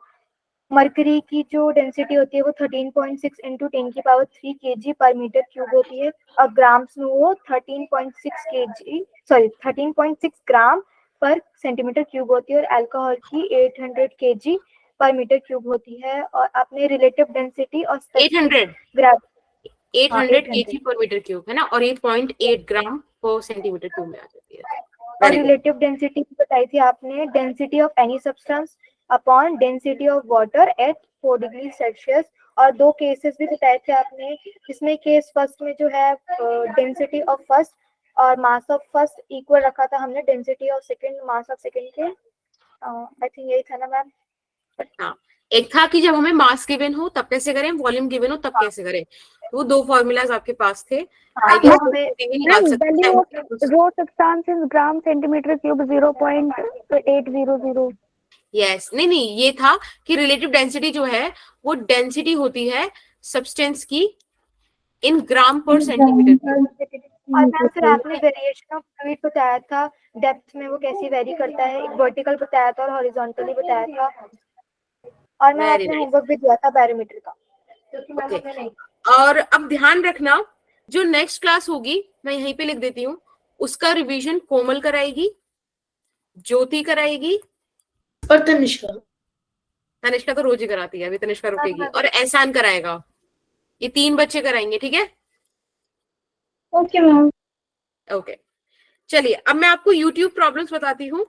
मरकरी की जो डेंसिटी होती है वो 13.6 इंटू 10 की पावर 3 kg पर मीटर क्यूब होती है. और ग्राम्स में वो 13.6 ग्राम पर सेंटीमीटर क्यूब होती है. और अल्कोहल की 800 kg पर मीटर क्यूब होती है. और आपने रिलेटिव डेंसिटी और 800 kg पर मीटर क्यूब है ना, और ये 0.8 ग्राम पर सेंटीमीटर क्यूब में आ जाती है. और रिलेटिव डेंसिटी बताई थी आपने, density of any substance upon density of water at 4 degree Celsius. और 2 केसेस भी बताए थे आपने, जिसमें केस फर्स्ट में जो है डेंसिटी ऑफ फर्स्ट और मास ऑफ फर्स्ट इक्वल रखा था हमने density of second mass of second के. आई थिंक यही था ना मैम. हाँ, एक था कि जब हमें मास गिवन हो तब कैसे करें, वॉल्यूम गिवन हो तब कैसे करें. वो 2 फॉर्मूलाज आपके पास थे. Rho substance gram centimetre cube 0.800. Yes. नहीं ये था कि रिलेटिव डेंसिटी जो है वो डेंसिटी होती है सब्सटेंस की इन ग्राम पर सेंटीमीटर. और मैम फिर आपने वेरिएशन ऑफ फ्लूइड बताया था, डेप्थ में वो कैसी वेरी करता है. एक वर्टिकल बताया था और हॉरिजॉन्टली बताया था. और मैं आपने होमवर्क भी दिया था बैरोमीटर का. Okay. और अब ध्यान रखना, जो नेक्स्ट क्लास होगी मैं यहीं पे लिख देती हूँ, उसका रिवीजन कोमल कराएगी, ज्योति कराएगी और तनिष्का. तनिष्का तो रोज ही कराती है, अभी तनिष्का रुकेगी. और एहसान कराएगा. ये 3 बच्चे कराएंगे, ठीक है. Okay ma'am. ओके. चलिए अब मैं आपको YouTube प्रॉब्लम्स बताती हूँ.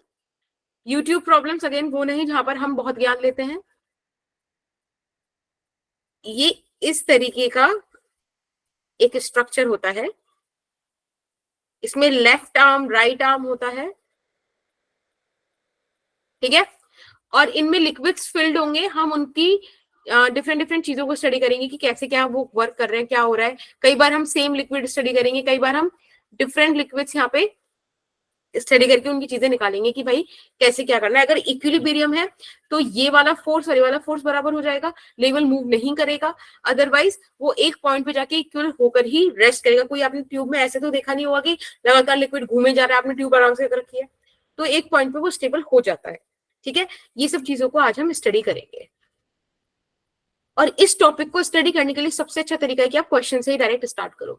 YouTube प्रॉब्लम्स अगेन वो नहीं जहां पर हम बहुत ज्ञान लेते हैं. ये इस तरीके का एक स्ट्रक्चर होता है. इसमें लेफ्ट आर्म राइट आर्म होता है, ठीक है. और इनमें लिक्विड्स फिल्ड होंगे. हम उनकी डिफरेंट चीजों को स्टडी करेंगे कि कैसे क्या वो वर्क कर रहे हैं, क्या हो रहा है. कई बार हम सेम लिक्विड स्टडी करेंगे, कई बार हम डिफरेंट लिक्विड्स यहाँ पे स्टडी करके उनकी चीजें निकालेंगे कि भाई कैसे क्या करना है। अगर इक्विलिब्रियम है तो ये वाला फोर्स और ये वाला फोर्स बराबर हो जाएगा, लेवल मूव नहीं करेगा, अदरवाइज वो एक पॉइंट पे जाके इक्वल होकर ही रेस्ट करेगा। कोई आपने ट्यूब में ऐसे तो देखा नहीं होगा कि लगातार लिक्विड घूमे जा रहा है, आपने ट्यूब आराम से रखी है, तो एक पॉइंट पे वो स्टेबल हो जाता है। ठीक है, ये सब चीजों को आज हम स्टडी करेंगे। और इस टॉपिक को स्टडी करने के लिए सबसे अच्छा तरीका है कि आप क्वेश्चन से ही डायरेक्ट स्टार्ट करो।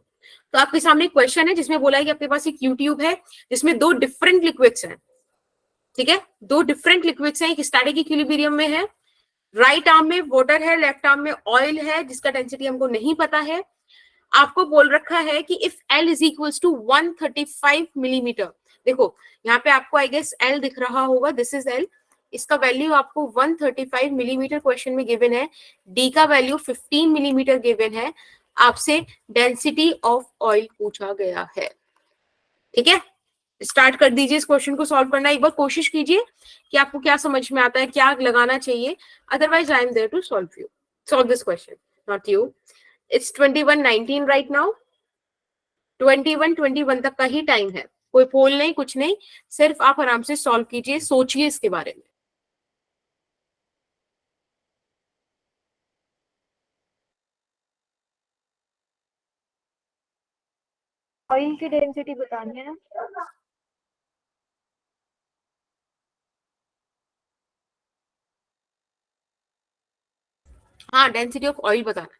तो आपके सामने एक क्वेश्चन है जिसमें बोला है कि आपके पास एक ट्यूब है जिसमें दो डिफरेंट लिक्विड्स हैं। ठीक है, दो डिफरेंट लिक्विड्स हैं, एक स्टैटिक इक्विलिब्रियम में है, राइट आर्म में वाटर है, लेफ्ट आर्म में ऑयल है जिसका डेंसिटी हमको नहीं पता है। आपको बोल रखा है कि if L is equals to 135 millimetre, देखो यहाँ पे आपको आई गेस L दिख रहा होगा, दिस इज L, इसका वैल्यू आपको 135 मिलीमीटर क्वेश्चन में गिवन है, D का वैल्यू 15 मिलीमीटर गिवन है, आपसे डेंसिटी ऑफ ऑयल पूछा गया है। ठीक है, स्टार्ट कर दीजिए इस क्वेश्चन को सॉल्व करना। एक बार कोशिश कीजिए कि आपको क्या समझ में आता है, क्या लगाना चाहिए, otherwise I am there to solve this question, not you. It's 21:19 right now, 21:21 तक का ही टाइम है, कोई पोल नहीं, कुछ नहीं, सिर्फ आप आराम से सॉल्व कीजिए, सोचिए इसके बारे में। ऑयल की डेंसिटी बतानी है ना। हाँ, डेंसिटी ऑफ ऑयल बताना।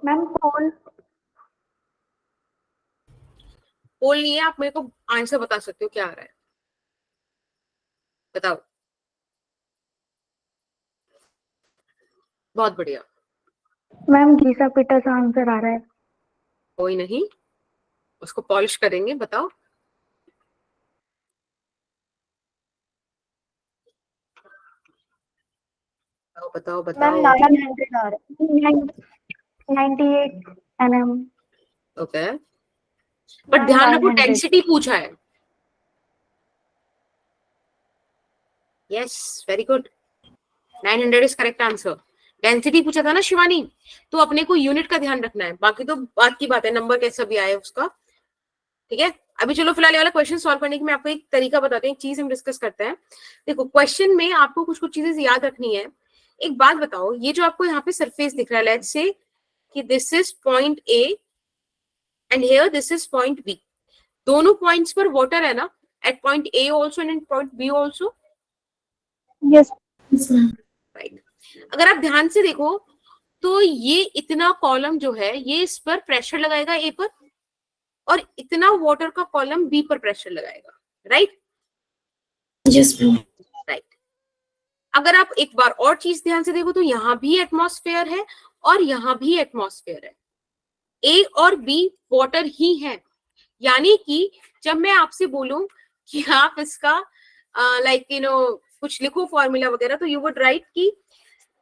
मैम पोल पोल नहीं है, आप मेरे को आंसर बता सकते हो क्या आ रहा है, बताओ। बहुत बढ़िया, मैम घिसा पिटा सा आंसर आ रहा है। कोई नहीं, उसको पॉलिश करेंगे, बताओ। बताओ मैम बताओ। 900 आ रहा है, 98 mm। ओके, बट ध्यान रखो 900। डेंसिटी पूछा है। Yes, very good, 900 is correct answer. Density पूछा था ना शिवानी, तो अपने को यूनिट का ध्यान रखना है, बाकी तो बात की बात है, नंबर कैसा भी आए उसका। ठीक है, अभी चलो फिलहाल ये वाला क्वेश्चन सॉल्व करने की मैं आपको एक तरीका बताते हैं, एक चीज हम डिस्कस करते हैं। देखो क्वेश्चन में आपको कुछ कुछ चीजें याद रखनी है। एक बात बताओ, ये जो आपको यहाँ पे सरफेस दिख रहा है, लेट्स से कि this is point A and here this is point B, दोनों पॉइंट्स पर वाटर है ना, at point A also and point B also. Yes right, अगर आप ध्यान से देखो तो ये इतना कॉलम जो है ये इस पर प्रेशर लगाएगा ए पर, और इतना वाटर का कॉलम बी पर प्रेशर लगाएगा, राइट। Yes ma'am. राइट, अगर आप एक बार और चीज ध्यान से देखो तो यहाँ भी एटमॉस्फेयर है और यहाँ भी एटमॉस्फेयर है, ए और बी वाटर ही है। यानी कि जब मैं आपसे बोलूं कि आप इसका लाइक यू नो कुछ लिखो फॉर्मूला वगैरह, तो यू वुड राइट कि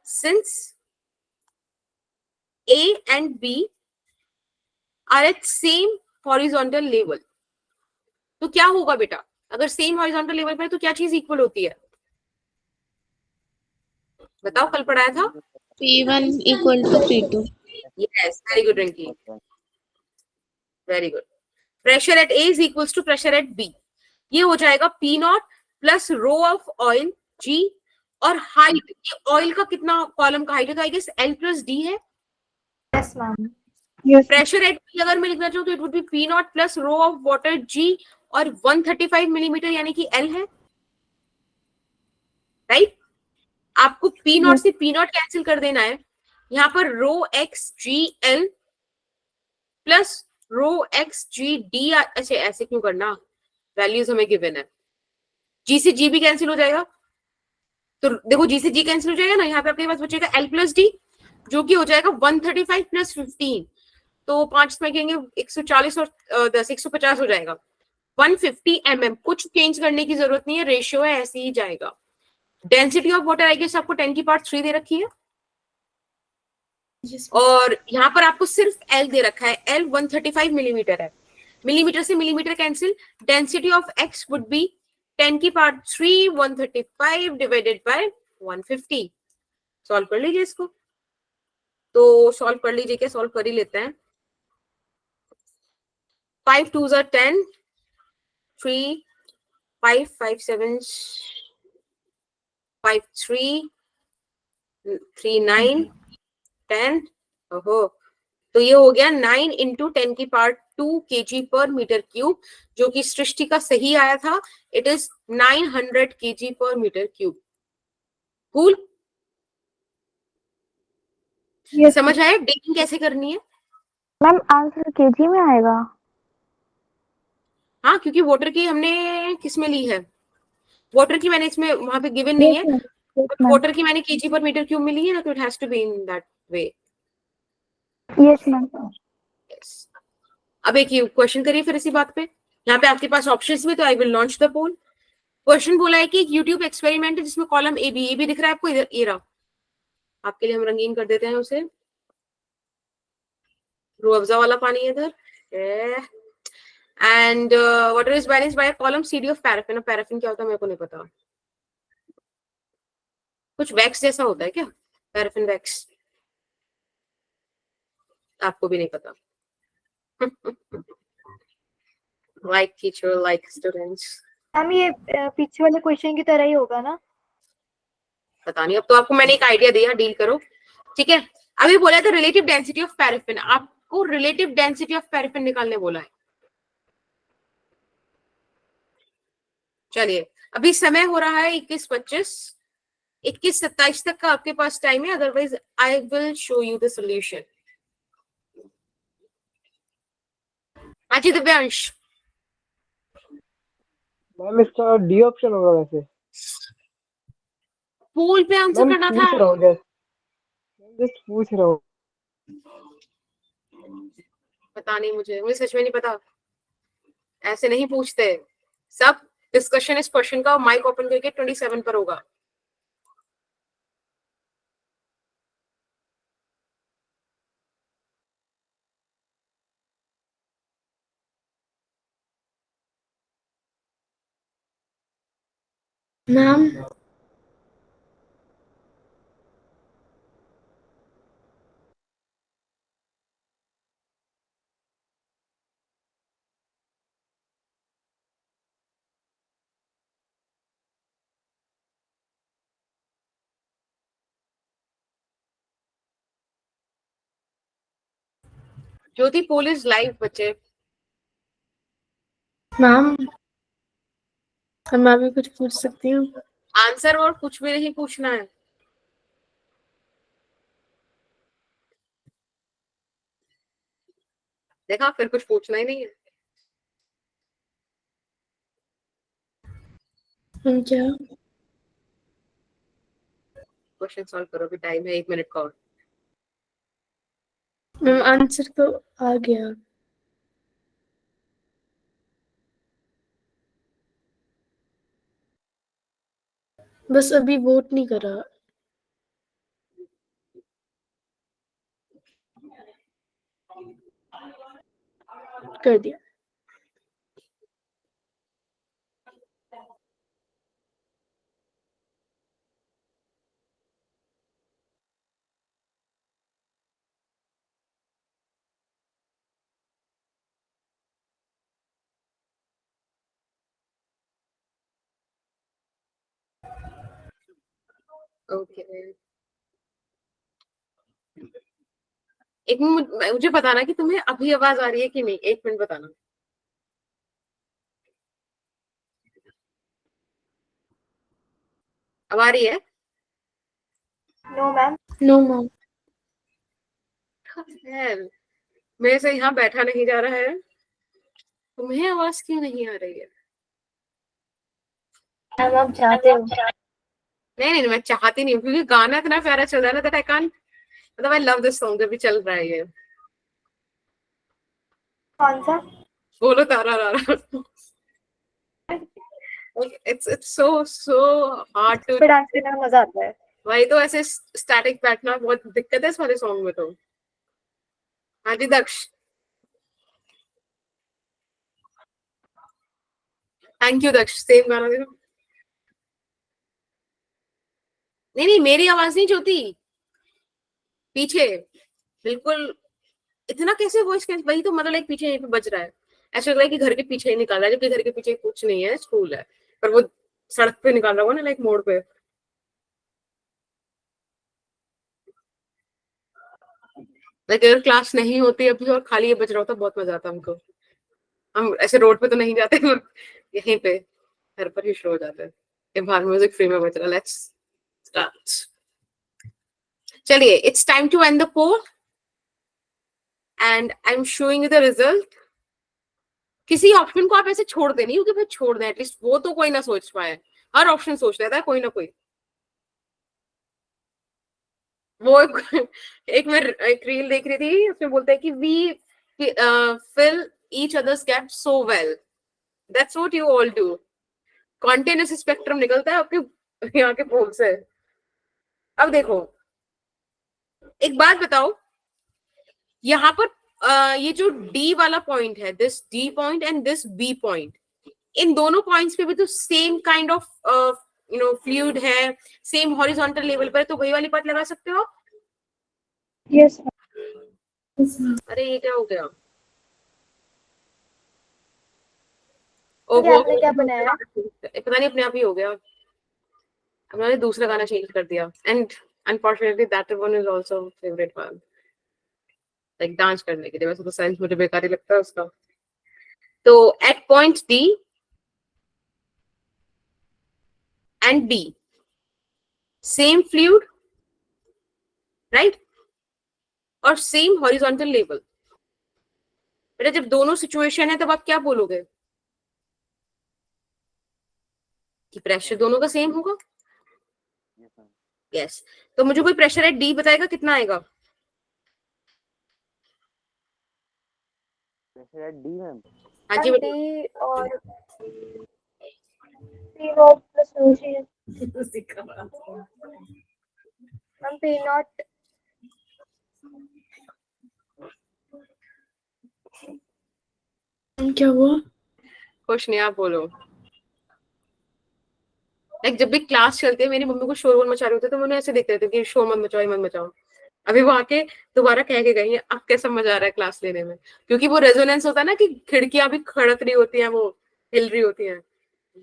since A and B are at same horizontal level, तो क्या होगा बेटा, अगर सेम हॉरिजॉन्टल लेवल पर है तो क्या चीज इक्वल होती है, बताओ, कल पढ़ाया था। P1 equal to P2. Yes, very good Rinki, very good. Pressure at A is equals to pressure at B, ये हो जाएगा P0 plus rho of oil G और हाइट, ये ऑयल का कितना कॉलम का हाइट है, तो I guess L plus D है। Yes ma'am. Yes pressure at P अगर मैं लिखना चाहूँ तो it would be P not plus rho of water G, और 135 मिलीमीटर यानी कि L है, राइट। आपको P नॉट से P नॉट कैंसिल कर देना है, यहाँ पर rho X G L plus rho X G D, अच्छा ऐसे क्यों करना, वैल्यूज हमें गिवन है, जी से जी भी कैंसिल हो जाएगा, तो देखो जी से जी कैंसिल हो जाएगा ना, यहाँ पे आपके पास बचेगा L प्लस डी, जो कि हो जाएगा 135 प्लस 15, तो 5 में कहेंगे 140 और 10 150 हो जाएगा, 150 mm। कुछ चेंज करने की जरूरत नहीं है, रेशियो है ऐसे ही जाएगा। Density of water I guess आपको 10 की पावर 3 दे रखी है, Yes. और यहाँ पर आपको सिर्फ L दे रखा है, L 135 मिलीमीटर है, मिलीमीटर से millimetre cancel, density of X would be 10 की पावर 3 135 डिवाइडेड बाय 150। सॉल्व कर लीजिए इसको, तो सॉल्व कर लीजिए, क्या सॉल्व कर ही लेते हैं। 5 2s are 10, 3 5 5 7 5 3 3 9 10, ओहो, तो ये हो गया 9 इंटू 10 की पावर 2 kg पर मीटर क्यूब, जो कि सृष्टि का सही आया था, इट इज 900 kg पर मीटर क्यूब। कूल, यस समझ आया डेटिंग कैसे करनी है। मैम, आंसर केजी में आएगा। हाँ, क्योंकि वाटर की हमने किस में ली है, वाटर की मैंने इसमें वहां पे गिवन नहीं यस है, ma'am, yes but ma'am, water की मैंने केजी पर मीटर क्यूब में ली है ना, तो it has to be in that way. Yes ma'am. Yes. अब एक क्वेश्चन करिए फिर इसी बात पे, यहाँ पे आपके पास ऑप्शंस में, तो I will launch the poll. Question बोला है कि एक यूट्यूब एक्सपेरिमेंट है जिसमें कॉलम ए बी दिख रहा है आपको, इधर ये रहा, आपके लिए हम रंगीन कर देते हैं उसे, रूह अफ़ज़ा वाला पानी है इधर, and water is balanced by column C D of paraffin. Paraffin क्या होता है मेरे को नहीं पता, कुछ वैक्स जैसा होता है क्या, पैराफिन वैक्स, आपको भी नहीं पता। Like teacher like students, ma'am ये पीछे वाले क्वेश्चन की तरह ही होगा ना? पता नहीं, अब तो आपको मैंने एक आइडिया दिया, डील करो, ठीक है। अभी बोला था रिलेटिव डेंसिटी ऑफ पैराफिन, आपको रिलेटिव डेंसिटी ऑफ पैराफिन निकालने बोला है। चलिए, अभी समय हो रहा है 21:25, 21:27 तक का आपके पास टाइम है, otherwise I will show you the solution. हाँ जी दिव्यांश, मैम इसका डी ऑप्शन होगा वैसे। पोल पे आंसर मैम करना था, पूछ रहा हूँ, जस्ट पूछ रहा हूँ। पता नहीं, मुझे सच में नहीं पता, ऐसे नहीं पूछते सब। डिस्कशन इस क्वेश्चन का माइक ओपन करके 27 पर होगा। Ma'am Jyoti, poll is live बच्चे। मैम मैं भी कुछ पूछ सकती हूँ? आंसर और कुछ भी नहीं पूछना है, देखा, फिर कुछ पूछना ही नहीं है। क्या? क्वेश्चन सॉल्व करो, अभी टाइम है 1 मिनट का और। मैम आंसर तो आ गया, बस अभी वोट नहीं करा, कर दिया। ओके, एक मिनट मुझे बताना कि तुम्हें अभी आवाज आ रही है कि नहीं, 1 मिनट बताना। अब आ रही है? No ma'am. No ma'am. Hell, मेरे से यहाँ बैठा नहीं जा रहा है, तुम्हें आवाज क्यों नहीं आ रही है? मैम आप चाहते हो? नहीं नहीं, मैं चाहती नहीं हूँ, क्योंकि गाना इतना प्यारा चल रहा है ना, दैट आई कांट, मतलब आई लव दिस सॉन्ग जब भी चल रहा है ये। कौन सा? बोलो तारा रारा। इट्स सो हार्ड टू, पे डांस करने में मजा आता है। वही तो, ऐसे स्टैटिक बैठना बहुत दिक्कत है इस वाले सॉन्ग में तो। हाँ जी दक्ष, थैंक यू दक्ष, सेम गाना देखो। नहीं नहीं, मेरी आवाज नहीं चलती पीछे, बिल्कुल। इतना कैसे वॉइस, कैसे, वही तो मतलब, एक पीछे यहीं पे बज रहा है, ऐसा लग रहा है कि घर के पीछे ही निकाल रहा है, जबकि घर के पीछे कुछ नहीं है, स्कूल है, पर वो सड़क पे निकाल रहा होगा ना, लाइक मोड़ पे। लाइक अगर क्लास नहीं होती अभी और खाली ये बज रहा होता, बहुत मजा आता हमको। हम ऐसे रोड पे तो नहीं जाते, पर यहीं पे घर पर ही शुरू हो जाते हैं। ये बाहर म्यूजिक फ्री में बज रहा। Let's start. चलिए, it's time to end the poll and I am showing you the result. किसी ऑप्शन को आप ऐसे छोड़ देनी, क्योंकि भाई छोड़ दें एटलीस्ट, वो तो कोई ना सोच पाए, हर ऑप्शन सोच लेता है कोई ना कोई। वो एक मैं एक रील देख रही थी, उसमें बोलते हैं कि we fill each other's gap so well, that's what you all do. Continuous spectrum निकलता है आपके यहाँ के पोल से। अब देखो, एक बात बताओ, यहाँ पर ये जो डी वाला पॉइंट है, this D point and this B point, इन दोनों पॉइंट्स पे भी तो सेम काइंड ऑफ फ्लूइड है, सेम हॉरिजॉन्टल लेवल पर है, तो वही वाली बात लगा सकते हो। यस। अरे ये क्या हो गया? आपने क्या बनाया? पता नहीं, अपने आप ही हो गया। अब मैंने दूसरा गाना चेंज कर दिया, and unfortunately that one is also favourite one, like dance करने के लिए। वैसे तो साइंस मुझे बेकार ही लगता है उसका। तो at point D and B same fluid, right, और सेम हॉरिजॉन्टल लेवल। बेटा जब दोनों सिचुएशन है तब आप क्या बोलोगे? कि प्रेशर दोनों का सेम होगा। यस, तो मुझे कोई प्रेशर एट डी बताएगा कितना आएगा? Pressure at D ma'am. हाँ जी बेटा। डी और पी नॉट प्लस रो जी है। मैम पी नॉट क्या हुआ? कुछ नहीं, आप बोलो। लाइक जब भी क्लास चलती है, मेरी मम्मी को शोर वोर मचा रहे होते तो मैंने ऐसे देखते थे कि शोर मत मचाओ, मत मचाओ। अभी वो आके दोबारा कह के गई है, अब कैसा मजा आ रहा है क्लास लेने में, क्योंकि वो रेजोनेंस होता है ना, कि खिड़कियां भी खड़क रही होती हैं, वो हिल रही होती हैं,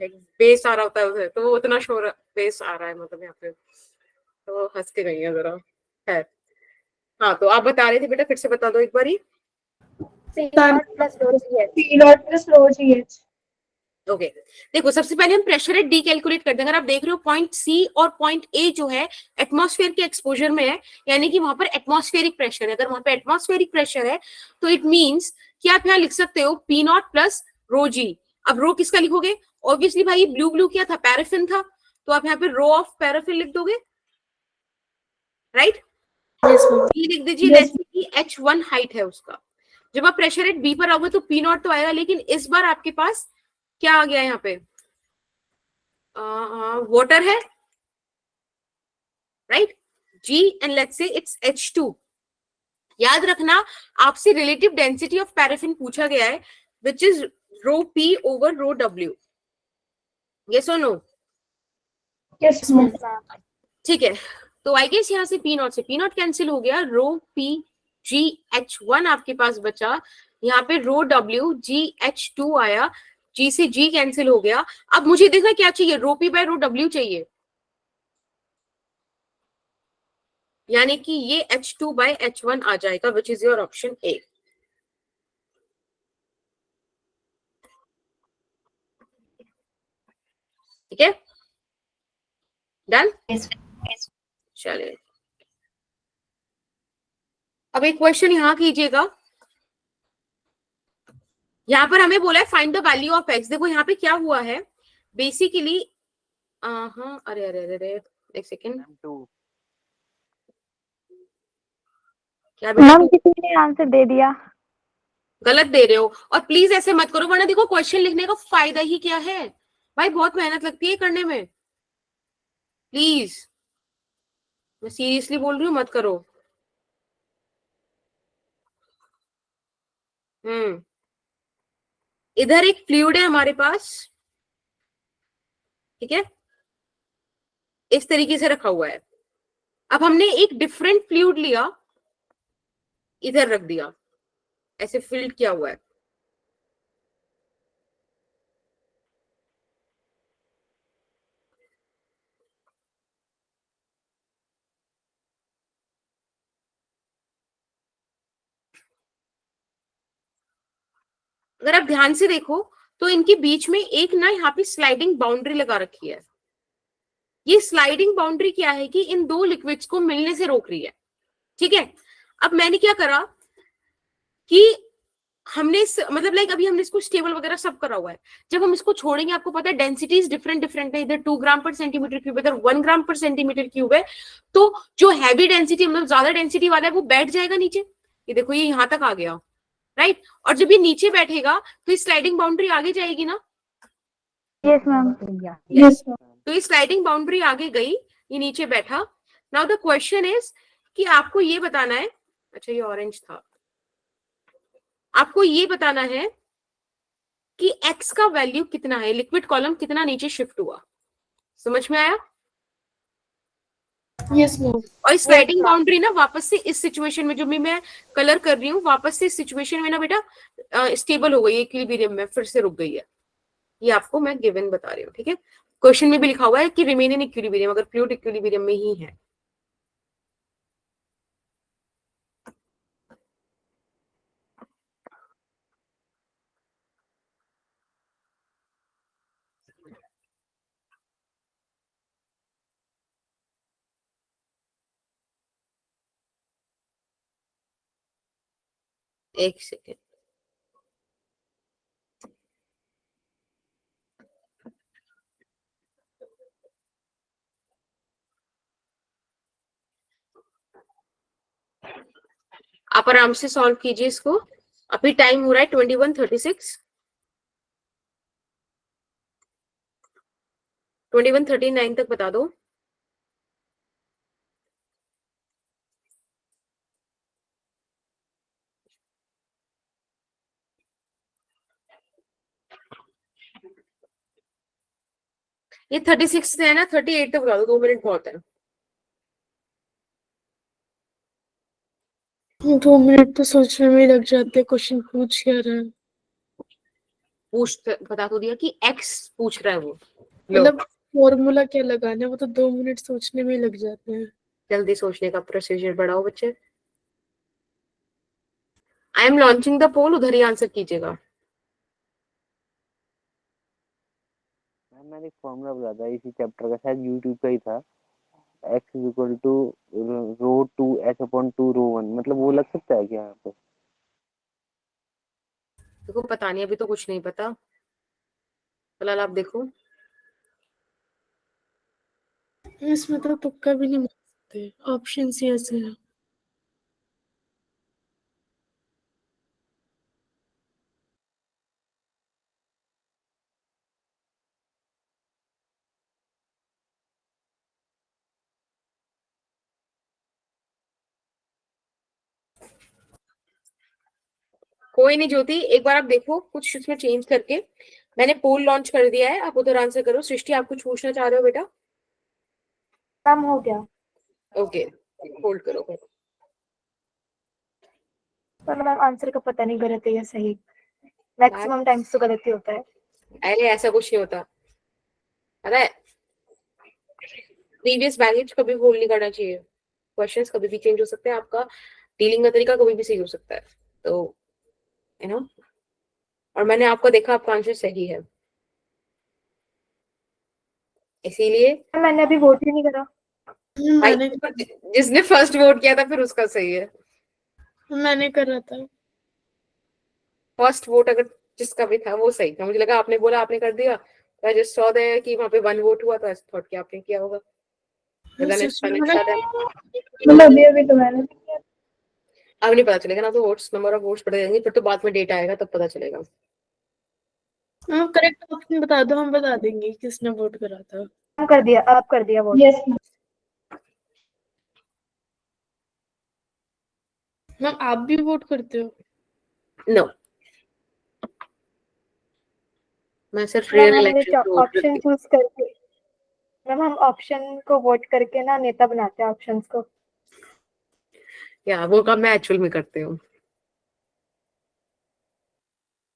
लाइक बेस आ रहा होता है उसे, तो वो उतना शोर बेस आ रहा है मतलब यहाँ पे, तो वो हंस के गई है जरा। है, हाँ, तो आप बता रहे थे बेटा, फिर से बता दो एक बारी। पी नॉट प्लस रो जी है। पी नॉट प्लस रो जी है। ओके, देखो सबसे पहले हम प्रेशर एट डी कैलकुलेट कर देंगे। अगर आप देख रहे हो पॉइंट सी और पॉइंट ए जो है एटमॉस्फेयर के एक्सपोजर में है, यानी कि वहां पर एटमॉस्फेरिक प्रेशर है। अगर वहां पर एटमॉस्फेरिक प्रेशर है तो इट मींस कि आप यहाँ लिख सकते हो पी नॉट प्लस रो जी। अब रो किसका लिखोगे? ऑब्वियसली भाई ब्लू ब्लू क्या था? पैराफिन था, तो आप यहाँ पे रो ऑफ पैराफिन लिख दोगे, राइट? बी लिख दीजिए, जैसे कि H1 हाइट है उसका। जब आप प्रेशर एट बी पर आओगे तो पी नॉट तो आएगा, लेकिन इस बार आपके पास क्या आ गया यहाँ पे? वाटर है, right? G and let's say it's H2। याद रखना, आपसे रिलेटिव डेंसिटी ऑफ पैराफिन पूछा गया है, which is rho P over rho W। Yes और नो? Yes ma'am. ठीक है, तो आई गेस यहाँ से पी नॉट कैंसिल हो गया, रो P G H1 आपके पास बचा, यहाँ पे रो W G H2 आया, G से G कैंसिल हो गया। अब मुझे देखना क्या चाहिए, रो P बाय रो W चाहिए। यानी कि ये H2/H1 आ जाएगा, which is your option A. ठीक है, डन। चलिए अब एक क्वेश्चन यहाँ कीजिएगा। यहाँ पर हमें बोला है find the value of x. देखो यहाँ पे क्या हुआ है बेसिकली, हाँ अरे अरे अरे अरे, एक सेकेंड, मैम टू क्या बेटा मैम किसी ने आंसर दे दिया। गलत दे रहे हो, और प्लीज ऐसे मत करो, वरना देखो क्वेश्चन लिखने का फायदा ही क्या है भाई, बहुत मेहनत लगती है करने में। प्लीज, मैं सीरियसली बोल रही हूँ, मत करो। इधर एक फ्लूइड है हमारे पास, ठीक है, इस तरीके से रखा हुआ है। अब हमने एक डिफरेंट फ्लूइड लिया, इधर रख दिया, ऐसे फिल्ड किया हुआ है। अगर आप ध्यान से देखो तो इनके बीच में एक ना यहाँ पे स्लाइडिंग बाउंड्री लगा रखी है। ये स्लाइडिंग बाउंड्री क्या है कि इन दो लिक्विड्स को मिलने से रोक रही है। ठीक है, अब मैंने क्या करा कि हमने मतलब लाइक अभी हमने इसको स्टेबल वगैरह सब करा हुआ है। जब हम इसको छोड़ेंगे, आपको पता है डेंसिटीज डिफरेंट डिफरेंट है, इधर 2 ग्राम पर सेंटीमीटर क्यूब, इधर 1 ग्राम पर सेंटीमीटर क्यूब है। तो जो हैवी डेंसिटी मतलब ज्यादा डेंसिटी वाला है वो बैठ जाएगा नीचे। ये देखो ये यहाँ तक आ गया, राइट। और जब ये नीचे बैठेगा तो ये स्लाइडिंग बाउंड्री आगे जाएगी ना। Yes ma'am. यस तो ये स्लाइडिंग बाउंड्री आगे गई, ये नीचे बैठा। नाउ द क्वेश्चन इज कि आपको ये बताना है, अच्छा ये ऑरेंज था, आपको ये बताना है कि x का वैल्यू कितना है, लिक्विड कॉलम कितना नीचे शिफ्ट हुआ। समझ में आया? Yes ma'am. और स्लाइडिंग बाउंड्री ना वापस से इस सिचुएशन में जो भी मैं कलर कर रही हूँ, वापस से इस सिचुएशन में ना बेटा स्टेबल हो गई है, इक्विलिब्रियम में फिर से रुक गई है। ये आपको मैं गिवन बता रही हूँ, ठीक है। क्वेश्चन में भी लिखा हुआ है कि रिमेन इन इक्विलिब्रियम, अगर फ्लूइड इक्विलिब्रियम में ही है। एक सेकेंड, आप आराम से सॉल्व कीजिए इसको। अभी टाइम हो रहा है 21:36, 21:39 तक बता दो। ये 36 है ना, 38 तक बता दो, 2 मिनट बहुत है। 2 मिनट तो सोचने में ही लग जाते, क्वेश्चन पूछ क्या रहा है। पूछ बता तो दिया कि x पूछ रहा है वो। लो, मतलब फॉर्मूला क्या लगाना है, वो तो 2 मिनट सोचने में ही लग जाते हैं। जल्दी सोचने का प्रोसीजर बढ़ाओ बच्चे। आई एम लॉन्चिंग द पोल, उधर ही आंसर कीजिएगा। मैम मैंने एक फॉर्मूला बताया था इसी चैप्टर का, शायद यूट्यूब का ही था। x is equal to ρ2h/2 मतलब वो लग सकता है क्या यहाँ पे? देखो पता नहीं, अभी तो कुछ नहीं पता, फिलहाल आप देखो। इसमें तो तुक्का भी नहीं मार सकते, ऑप्शन ही ऐसे है। कोई नहीं ज्योति, एक बार आप देखो कुछ उसमें चेंज करके। मैंने पोल लॉन्च कर दिया है, आप उधर आंसर करो। सृष्टि आप कुछ पूछना चाह रहे हो बेटा? मैम हो गया। ओके, होल्ड करो। पर मैम आंसर का पता नहीं गलत है या सही, मैक्सिमम टाइम्स तो गलत ही होता है। अरे ऐसा कुछ नहीं होता, अरे प्रीवियस बैगेज कभी होल्ड नहीं करना चाहिए। क्वेश्चंस कभी भी चेंज हो सकते हैं, आपका डीलिंग का तरीका कभी भी सही हो सकता है, तो यू नो, और मैंने आपका देखा आपका आंसर सही है, इसीलिए मैंने अभी वोट ही नहीं करा। भाई मैंने जिसने फर्स्ट वोट किया था फिर उसका सही है। मैंने करा था। फर्स्ट वोट अगर जिसका भी था वो सही था, मुझे लगा आपने बोला आपने कर दिया, तो आई जस्ट सॉ दैट कि वहां पे 1 वोट हुआ, तो आई थॉट कि आपने किया होगा। But then it's fine, it's not that- मतलब अभी तो मैंने अब नहीं पता चलेगा ना, तो वोट्स नंबर ऑफ वोट्स बढ़ जाएंगे, फिर तो बाद में डेटा आएगा तब पता चलेगा। हाँ, करेक्ट ऑप्शन बता दो, हम बता देंगे किसने वोट करा था। कर दिया, आप कर दिया वोट। यस मैम, आप भी वोट करते हो? नो, मैं सिर्फ रेयर इलेक्शन पे वोट ऑप्शन करती चूज करके मैम, हम ऑप्शन को वोट करके ना नेता बनाते हैं ऑप्शंस को। हूँ, या वो काम मैं एक्चुअल में करती हूँ।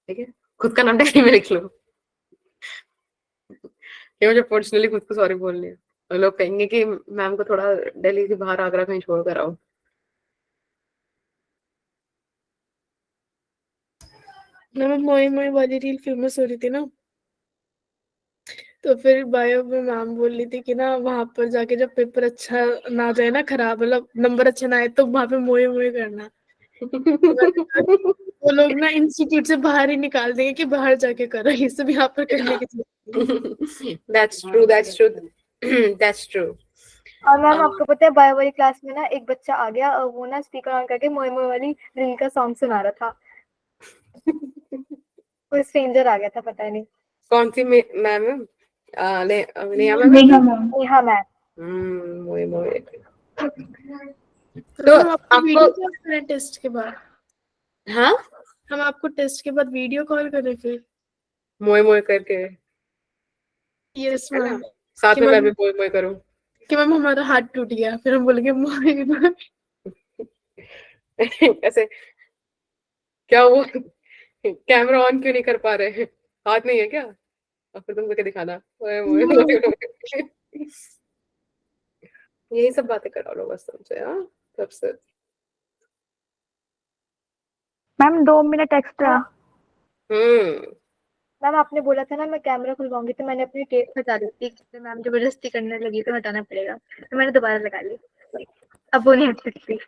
ठीक है, खुद का नाम डायरी में लिख लो, ये मुझे पर्सनली खुद को सॉरी बोलनी है, और लोग कहेंगे कि मैम को थोड़ा दिल्ली से बाहर आगरा कहीं छोड़ कर आओ। ना मैं मोई मोई वाली रील फेमस हो रही थी ना, तो फिर बायो में मैम बोल रही थी कि ना वहां पर जाके जब पेपर अच्छा ना जाए ना, खराब मतलब नंबर अच्छे ना आए, तो वहां पे मोए मोए करना। वो लोग ना इंस्टीट्यूट से बाहर ही निकाल देंगे कि बाहर जाके करो, ये सब यहाँ पर करने की जरूरत That's true, that's true, that's true. और मैम आपको पता है बायो वाली क्लास में ना एक बच्चा आ गया और वो ना स्पीकर ऑन करके मोए मोए वाली रील का सॉन्ग सुना रहा था। कोई स्ट्रेंजर आ गया था, पता नहीं कौन सी मैम है? नेहा मैम है? नेहा मैम। मोए मोए। तो तो हम आपको आपको वीडियो कॉल करें टेस्ट के बाद? हाँ, हम आपको टेस्ट के बाद वीडियो कॉल करें फिर? मोए मोए करके, यस है ना, मैम। साथ कि में मैं मैम भी मोए मोए करूँ। कि मैम हमारा हाथ टूट गया, फिर हम बोलेंगे मोए मोए। ऐसे क्या वो कैमरा ऑन क्यों नहीं कर पा रहे हैं, हाथ नहीं है क्या, और फिर तुम करके दिखाना मोए मोए मोए। यही सब बातें करा लो बस तुमसे, हाँ सबसे। Ma'am 2 minute extra. हम्म, मैम आपने बोला था ना मैं कैमरा खुलवाऊंगी, तो मैंने अपनी टेप हटा दी थी, तो मैम जबरदस्ती करने लगी तो हटाना पड़ेगा, तो मैंने दोबारा लगा ली, अब वो नहीं हट सकती।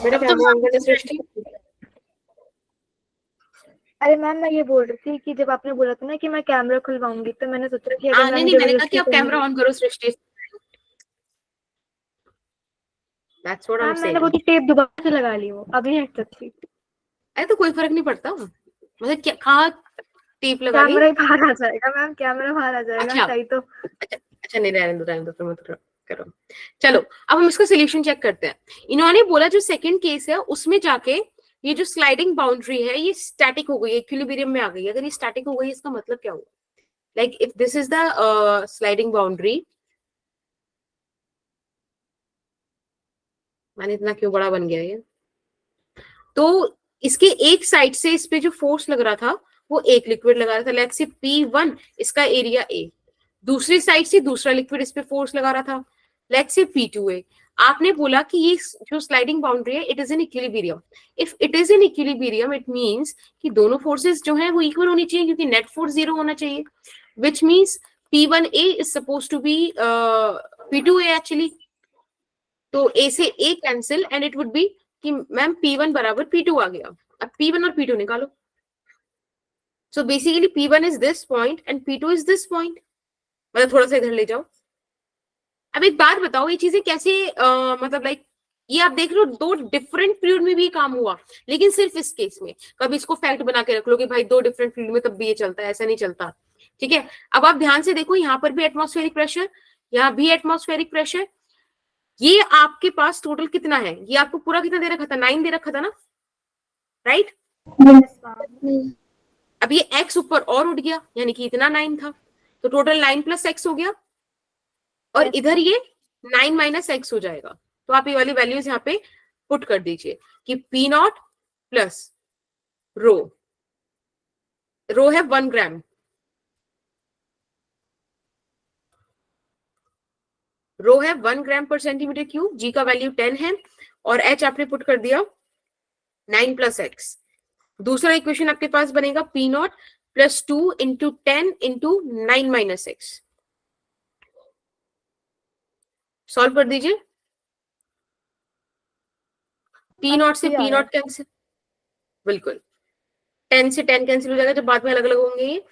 मेरा अब तो कैमरा ऑन करने सृष्टि। अरे मैम मैं ये बोल रही थी कि जब आपने बोला था ना कि मैं कैमरा खुलवाऊंगी, तो मैंने सोचा कि अगर नहीं मैम नहीं, मैंने कहा कि जबरदस्ती आप कैमरा ऑन करो सृष्टि। That's what I'm मैम मैंने saying. वो तो टेप दोबारा से लगा ली, वो अब नहीं हट सकती। अरे तो कोई फर्क नहीं पड़ता, मतलब क्या कहाँ टेप लगा ली। कैमरा ही बाहर आ जाएगा मैम, कैमरा बाहर आ जाएगा, अच्छा सही तो। अच्छा अच्छा, नहीं रहने दो फिर मत करो। चलो अब हम इसका सोल्यूशन चेक करते हैं। इन्होंने बोला जो सेकंड केस है उसमें जाके ये जो स्लाइडिंग बाउंड्री है ये स्टैटिक हो गई, इक्विलिब्रियम में आ गई। अगर ये स्टैटिक हो गई इसका मतलब क्या हुआ, like if this is the sliding boundary, मैंने इतना क्यों बड़ा बन गया ये, तो इसके एक साइड से इस पे जो फोर्स लग रहा था वो एक लिक्विड लगा रहा था, लेट्स से P1, इसका एरिया A। दूसरी साइड से दूसरा लिक्विड इस पे फोर्स लगा रहा था, लेट्स से P2A। आपने बोला कि ये जो स्लाइडिंग बाउंड्री है it is in equilibrium. If it is in equilibrium it means कि दोनों फोर्सेस जो हैं वो इक्वल होनी चाहिए, क्योंकि नेट फोर्स 0 होना चाहिए, which means P1A is suppose to be P2A actually. तो A से A cancel and it would be कि मैम P1 बराबर P2 आ गया। अब P1 और P2 निकालो। So basically P1 is this point and P2 is this point, मतलब थोड़ा सा इधर ले जाओ। अब एक बात बताओ, ये चीजें कैसे मतलब लाइक ये आप देख लो, दो डिफरेंट पीरियड में भी काम हुआ, लेकिन सिर्फ इस केस में। कभी इसको फैक्ट बना के रख लो कि भाई दो डिफरेंट फील्ड में तब भी ये चलता है, ऐसा नहीं चलता। ठीक है, अब आप ध्यान से देखो, यहाँ पर भी एटमॉस्फेरिक प्रेशर, यहाँ भी एटमॉस्फेरिक प्रेशर। ये आपके पास टोटल कितना है, ये आपको पूरा कितना दे रखा था, 9 दे रखा था ना, राइट। अब ये x ऊपर और उठ गया, यानी कि इतना 9 था, तो टोटल 9 + x हो गया, और इधर ये 9 - x हो जाएगा। तो आप ये वाली वैल्यूज यहाँ पे पुट कर दीजिए कि P0 प्लस रो है 1 ग्राम, रो है 1 ग्राम पर सेंटीमीटर क्यूब, जी का वैल्यू 10 है और एच आपने पुट कर दिया 9 प्लस एक्स। दूसरा इक्वेशन आपके पास बनेगा P naught plus 2 into 10 into 9 minus x. Solve कर दीजिए। पी नॉट से पी नॉट कैंसिल, बिल्कुल 10 से 10 कैंसिल हो जाएगा जब बाद में अलग अलग होंगे ये।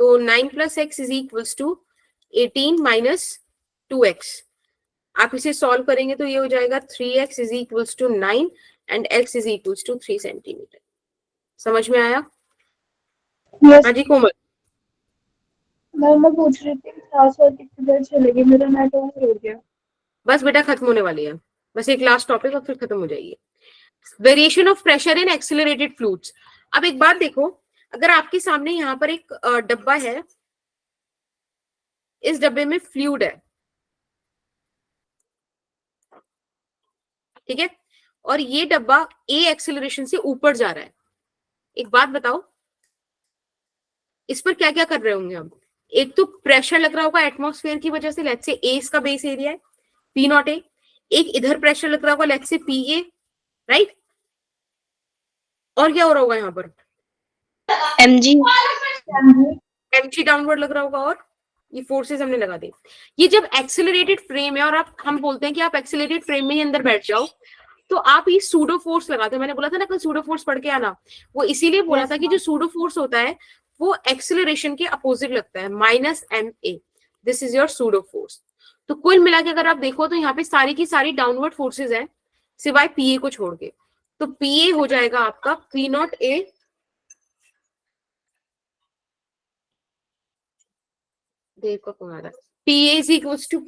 तो 9 plus x is equals to 18 minus 2x। आप इसे सॉल्व करेंगे तो ये हो जाएगा 3x is equals to 9 and x is equals to 3 centimetre. समझ में आया? हाँ जी कोमल। मैं पूछ रही थी क्लास और कितनी देर चलेगी, मेरा नेट ऑन हो गया। बस बेटा खत्म होने वाली है, बस एक लास्ट टॉपिक और फिर खत्म हो जाएगी। Variation of pressure in accelerated fluids. अब एक बात देखो, अगर आपके सामने यहाँ पर एक डब्बा है, इस डब्बे में फ्लूइड है, ठीक है, और ये डब्बा ए एक्सिलरेशन से ऊपर जा रहा है। एक बात बताओ, इस पर क्या क्या कर रहे होंगे हम? एक तो प्रेशर लग रहा होगा एटमॉस्फेयर की वजह से, लेट्स से ए इसका बेस एरिया है पी नॉट ए। एक इधर प्रेशर लग रहा होगा let's say P A, right? और क्या हो रहा होगा यहाँ पर? mg एमजी डाउनवर्ड लग रहा होगा, और ये फोर्सेस हमने लगा दी। ये जब एक्सिलरेटेड फ्रेम है और आप हम बोलते हैं कि आप एक्सिलरेटेड फ्रेम में ही अंदर बैठ जाओ, तो आप ये सूडो फोर्स लगाते हो। मैंने बोला था ना कल सूडो फोर्स पढ़ के आना, वो इसीलिए बोला था कि जो सूडो फोर्स होता है वो एक्सिलरेशन के अपोजिट लगता है, minus M A. This is your pseudo force. तो कुल मिला के अगर आप देखो तो यहाँ पे सारी की सारी डाउनवर्ड फोर्सेज हैं सिवाय पीए को छोड़ के। तो पीए हो जाएगा आपका पी नॉट ए देव का कौन आ रहा है, PA is equals to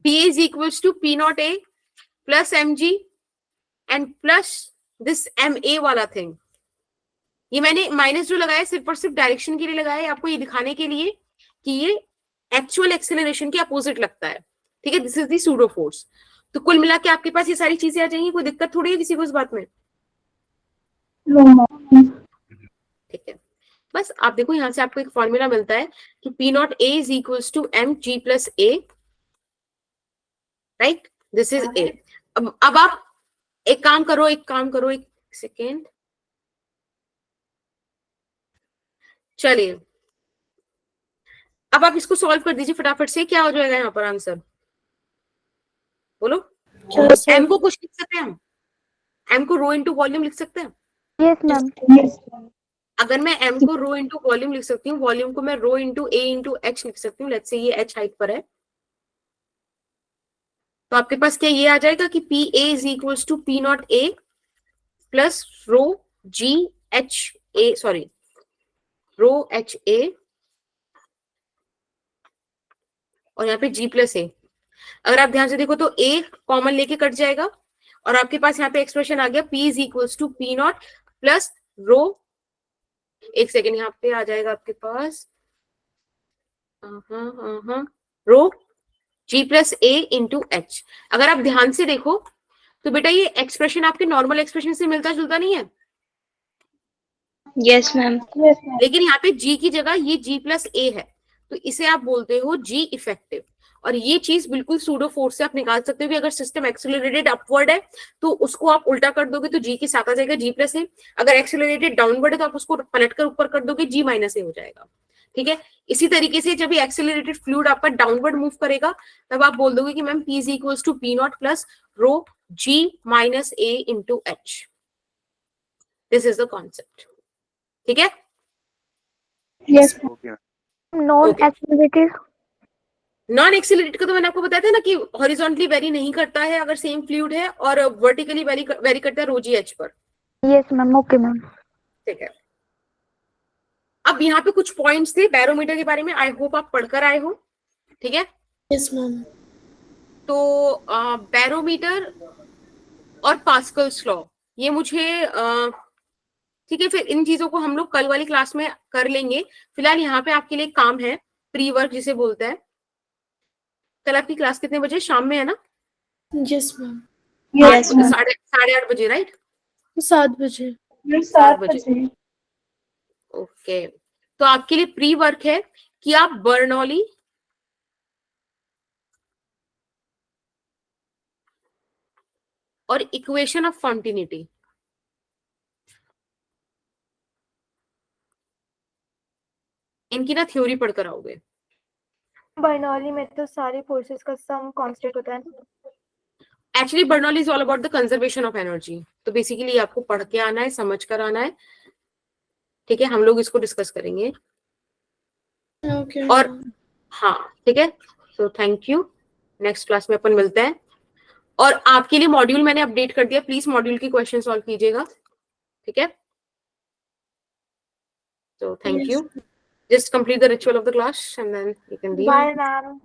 P is equals to P naught A plus mg and plus this ma वाला थिंग। ये मैंने माइनस जो लगाया सिर्फ और सिर्फ डायरेक्शन के लिए लगाया है, आपको ये दिखाने के लिए कि ये एक्चुअल एक्सेलरेशन के अपोजिट लगता है, ठीक है। This is the pseudo force. तो कुल मिला के आपके पास ये सारी चीजें आ जाएंगी, कोई दिक्कत थोड़ी है किसी को इस बात में? ठीक है, बस आप देखो यहाँ से आपको एक फॉर्मूला मिलता है कि P naught A is equals to M G plus A, right? This is A. अब आप एक काम करो एक सेकेंड, चलिए अब आप इसको सॉल्व कर दीजिए फटाफट से। क्या हो जाएगा यहाँ पर आंसर? बोलो। एम को कुछ लिख सकते हैं हम, एम को रो इनटू वॉल्यूम लिख सकते हैं। Yes ma'am. अगर मैं m को रो इंटू वॉल्यूम लिख सकती हूँ, वॉल्यूम को मैं रो इंटू ए इंटू एच लिख सकती हूँ। लेट्स से ये h हाइट पर है, तो आपके पास क्या ये आ जाएगा कि P A is equals to P naught A plus rho g h A, sorry rho h A और यहाँ पे जी प्लस ए। अगर आप ध्यान से देखो तो ए कॉमन लेके कट जाएगा और आपके पास यहाँ पे एक्सप्रेशन आ गया P is equals to P naught plus rho, एक सेकेंड, यहाँ पे आ जाएगा आपके पास rho g plus A into H. अगर आप ध्यान से देखो तो बेटा ये एक्सप्रेशन आपके नॉर्मल एक्सप्रेशन से मिलता जुलता नहीं है? Yes ma'am. लेकिन यहाँ पे जी की जगह ये जी प्लस ए है, तो इसे आप बोलते हो जी इफेक्टिव। और ये चीज बिल्कुल सूडो फोर्स से आप निकाल सकते हो कि अगर सिस्टम एक्सेलरेटेड अपवर्ड है तो उसको आप उल्टा कर दोगे तो जी के साथ आ जाएगा जी प्लस ए। अगर एक्सेलरेटेड डाउनवर्ड है तो आप उसको पलट कर ऊपर कर दोगे, जी माइनस ए हो जाएगा, ठीक है। इसी तरीके से जब ये एक्सेलरेटेड फ्लूइड आपका डाउनवर्ड मूव करेगा तब आप बोल दोगे कि ma'am P is equals to P naught plus rho g minus A into H. This is the concept, ठीक है। Yes okay non accelerated. Non accelerated का तो मैंने आपको बताया था ना कि हॉरिजॉन्टली वेरी नहीं करता है अगर सेम फ्लूइड है, और वर्टिकली वेरी करता है रो जी एच पर। Yes ma'am, okay ma'am. ठीक है, अब यहाँ पे कुछ पॉइंट्स थे बैरोमीटर के बारे में, आई होप आप पढ़कर आए हो, ठीक है। Yes ma'am. तो बैरोमीटर और पास्कल्स लॉ ये मुझे ठीक है, फिर इन चीजों को हम लोग कल वाली क्लास में कर लेंगे। फिलहाल यहाँ पे आपके लिए काम है, प्री वर्क जिसे बोलते हैं। कल आपकी क्लास कितने बजे? शाम में है ना? Yes ma'am. Yes, ma'am. 8:30 बजे, राइट? 7 बजे। 7 बजे। ओके, तो आपके लिए प्री वर्क है किया बर्नौली और इक्वेशन ऑफ कॉन्टिन्यूटी। इनकी ना थ्योरी पढ़कर आओगे। बर्नौली में तो सारे फोर्सेस का सम कांस्टेंट होता है। Actually Bernoulli is all about the conservation of energy. तो बेसिकली आपको पढ़ के आना है, समझ कर आना है, ठीक है। हम लोग इसको डिस्कस करेंगे। ओके और हाँ ठीक है, तो थैंक यू। नेक्स्ट क्लास में अपन मिलते हैं। और आपके लिए मॉड्यूल मैंने अपडेट कर दिया, प्लीज मॉड्यूल की क्वेश्चन सॉल्व कीजिएगा, ठीक है। तो thank you. Just complete the ritual of the class and then you can leave. Bye ma'am.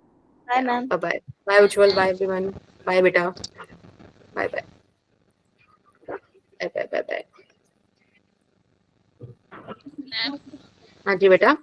Bye, ma'am. Bye bye. Bye Ujjwal. Bye everyone. Bye beta. Bye bye. Bye bye bye bye. हाँ जी बेटा।